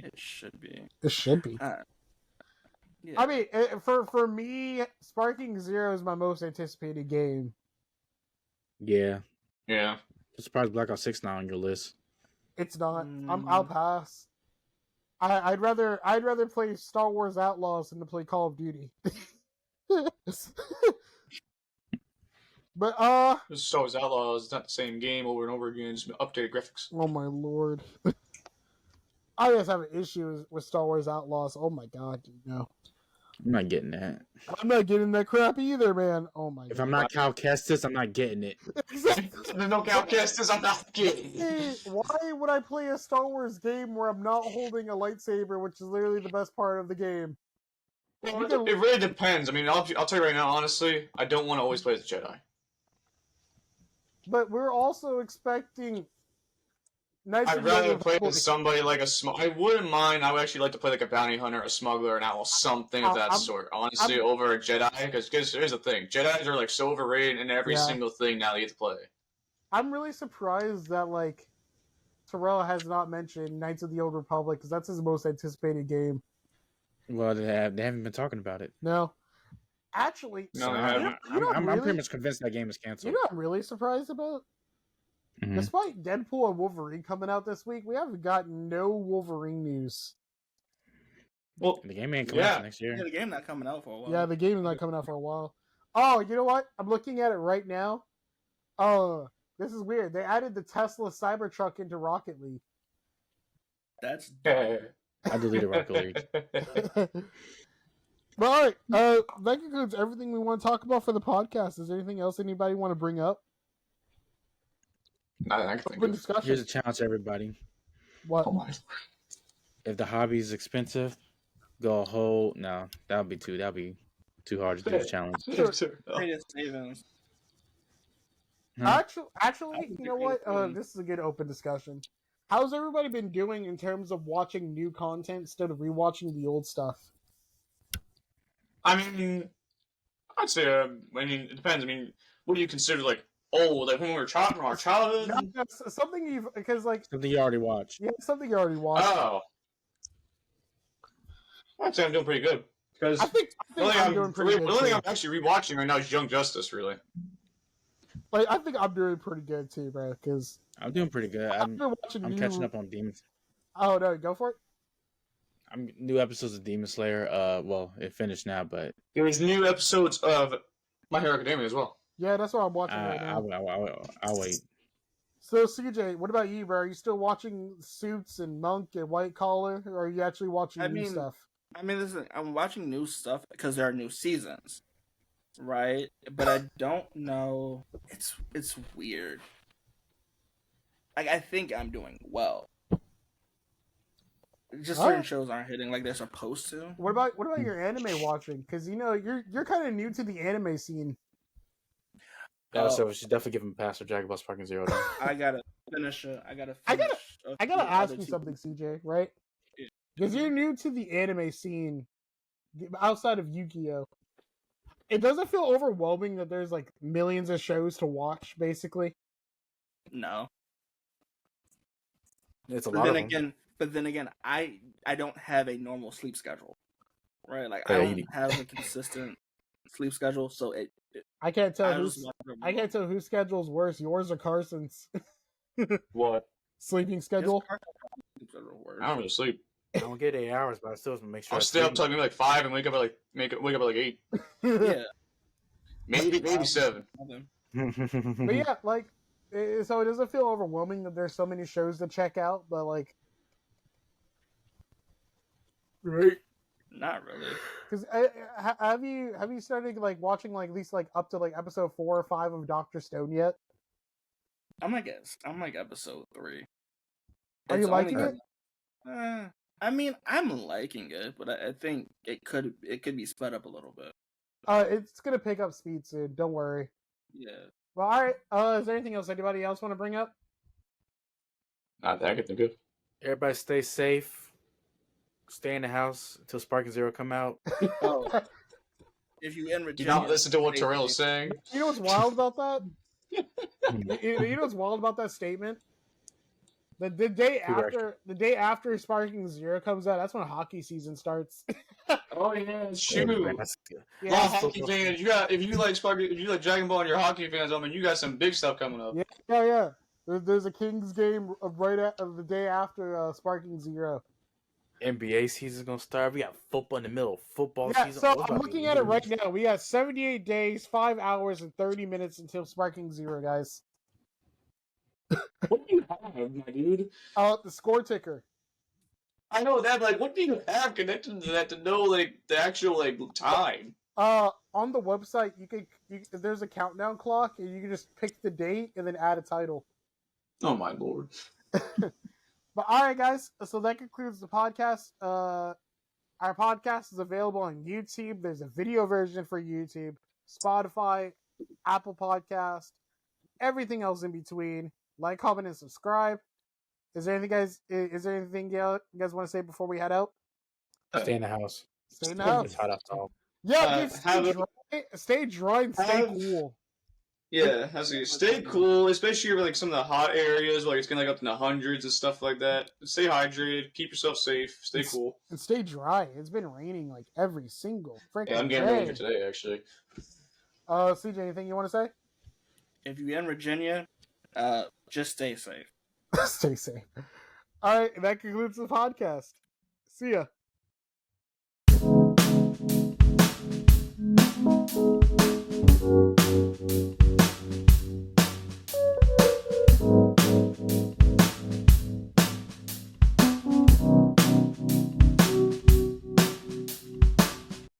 It should be. It should be. Yeah. I mean, for me, Sparking Zero is my most anticipated game. Yeah. Yeah. I'm surprised Black Ops 6 not on your list. It's not. I'll pass. I'd rather play Star Wars Outlaws than to play Call of Duty. But Star Wars Outlaws, it's not the same game over and over again, just updated graphics. oh my lord. I just have an issue with Star Wars Outlaws. Oh my god, dude, no. I'm not getting that. I'm not getting that crap either, man. Oh my If god. I'm not Cal Kestis, I'm not getting it. Exactly. There's no Outcasters, I'm not kidding. Hey, why would I play a Star Wars game where I'm not holding a lightsaber, which is literally the best part of the game? It really depends. I mean, I'll tell you right now, honestly, I don't want to always play as a Jedi. But we're also expecting Knights I'd of the rather Old play Republic. as somebody like I wouldn't mind. I would actually like to play like a bounty hunter, a smuggler, an owl, something of that sort. Honestly, over a Jedi, because here's the thing: Jedi's are like so overrated in every Yeah. single thing now that you get to play. I'm really surprised that like Terrell has not mentioned Knights of the Old Republic because that's his most anticipated game. Well, they haven't been talking about it. No, actually, No, So they I'm, haven't. I'm pretty much convinced that game is You canceled. know what I'm really surprised about? Mhm. Despite Deadpool and Wolverine coming out this week, we haven't got no Wolverine news. Well, The game ain't coming out yeah. till next year. Yeah, the game not coming out for a while. Yeah, the game is not coming out for a while. Oh, you know what? I'm looking at it right now. Oh, this is weird. They added the Tesla Cybertruck into Rocket League. That's Yeah. I deleted Rocket League. But all right, that concludes everything we want to talk about for the podcast. Is there anything else anybody want to bring up? I can think Open of. discussion. Here's a challenge to everybody. What? Oh my. If the hobby is expensive, go a whole that'd be too hard to do the challenge. greatest savings. Huh? Actually, you know what? This is a good open discussion. How's everybody been doing in terms of watching new content instead of rewatching the old stuff? I mean, I'd say. It depends. I mean, what do you consider like old? Like when we were from our childhood? No, that's something you've because like Something you already watched. yeah, something you already watched. Oh, I'd say I'm doing pretty good because I think I'm doing pretty good. The only thing Too. I'm actually rewatching right now is Young Justice. Really, Like I think I'm doing pretty good too, bro. Because I'm doing pretty good. I've I'm been watching. I'm catching up on Demons. Oh no, go for it. I'm new episodes of Demon Slayer. Well, it finished now, but there's new episodes of My Hero Academia as well. Yeah, that's what I'm watching right now. I'll wait. So CJ, what about you, bro? Are you still watching Suits and Monk and White Collar, or are you actually watching new stuff? I mean, listen, I'm watching new stuff because there are new seasons. right? But I don't know. It's weird. Like I think I'm doing well. Just certain Alright. shows aren't hitting like they're supposed to. What about your anime watching? Because you're kind of new to the anime scene. Yeah, so we should definitely give him a pass for Dragon Ball Sparking Zero. Then. I gotta finish it. I gotta ask you something, CJ. Right? Because you're new to the anime scene outside of Yu-Gi-Oh. It doesn't feel overwhelming that there's like millions of shows to watch, basically. No. It's a lot of them. But then again, I don't have a normal sleep schedule, right? Like Yeah, I you don't have a consistent sleep schedule, so I can't tell I can't tell whose schedule's worse, yours or Carson's. What? Sleeping schedule? I don't really sleep. I don't get 8 hours, but I still have to make sure. I'll stay up till maybe like 5 and wake up at like 8. Yeah, Maybe 7. But yeah, like, so it doesn't feel overwhelming that there's so many shows to check out, but like, right? not really. Because have you started like watching like at least like up to like episode 4 or 5 of Dr. Stone yet? I'm like episode 3. Are you liking it? I mean, I'm liking it, but I think it could be sped up a little bit. It's gonna pick up speed soon. Don't worry. Yeah. Well, all right. Is there anything else anybody else want to bring up? Not that I can think of. Everybody stay safe. Stay in the house until Sparking Zero come out. Oh, if you in Do Virginia, not listen to what Terrell is saying. You know what's wild about that? You know what's wild about that statement? The day after Sparking Zero comes out, that's when hockey season starts. Oh yeah, shoot. Yeah, Hockey fans, if you like Dragon Ball and you're hockey fans, I mean, you got some big stuff coming up. Yeah. There's a Kings game the day after Sparking Zero. NBA season's gonna start. We got football in the middle of football season. So I'm looking at it right now. We got 78 days, 5 hours, and 30 minutes until Sparking Zero, guys. What do you have, my dude? The score ticker. I know that, but like, what do you have connected to that to know like the actual like time? On the website, there's a countdown clock, and you can just pick the date and then add a title. Oh my lord! But all right, guys. So that concludes the podcast. Our podcast is available on YouTube. There's a video version for YouTube, Spotify, Apple Podcast, everything else in between. Like, comment, and subscribe. Is there anything you guys want to say before we head out? Stay in the house. Stay in the house. It's hot outside. Yeah, stay dry and stay cool. Yeah, stay cool, especially over like some of the hot areas, where like it's getting like up in the hundreds and stuff like that. Stay hydrated, keep yourself safe, stay cool, and stay dry. It's been raining like every single freaking day. I'm getting rain here today, actually. CJ, anything you want to say? If you're in Virginia, just stay safe. Stay safe. All right, that concludes the podcast. See ya.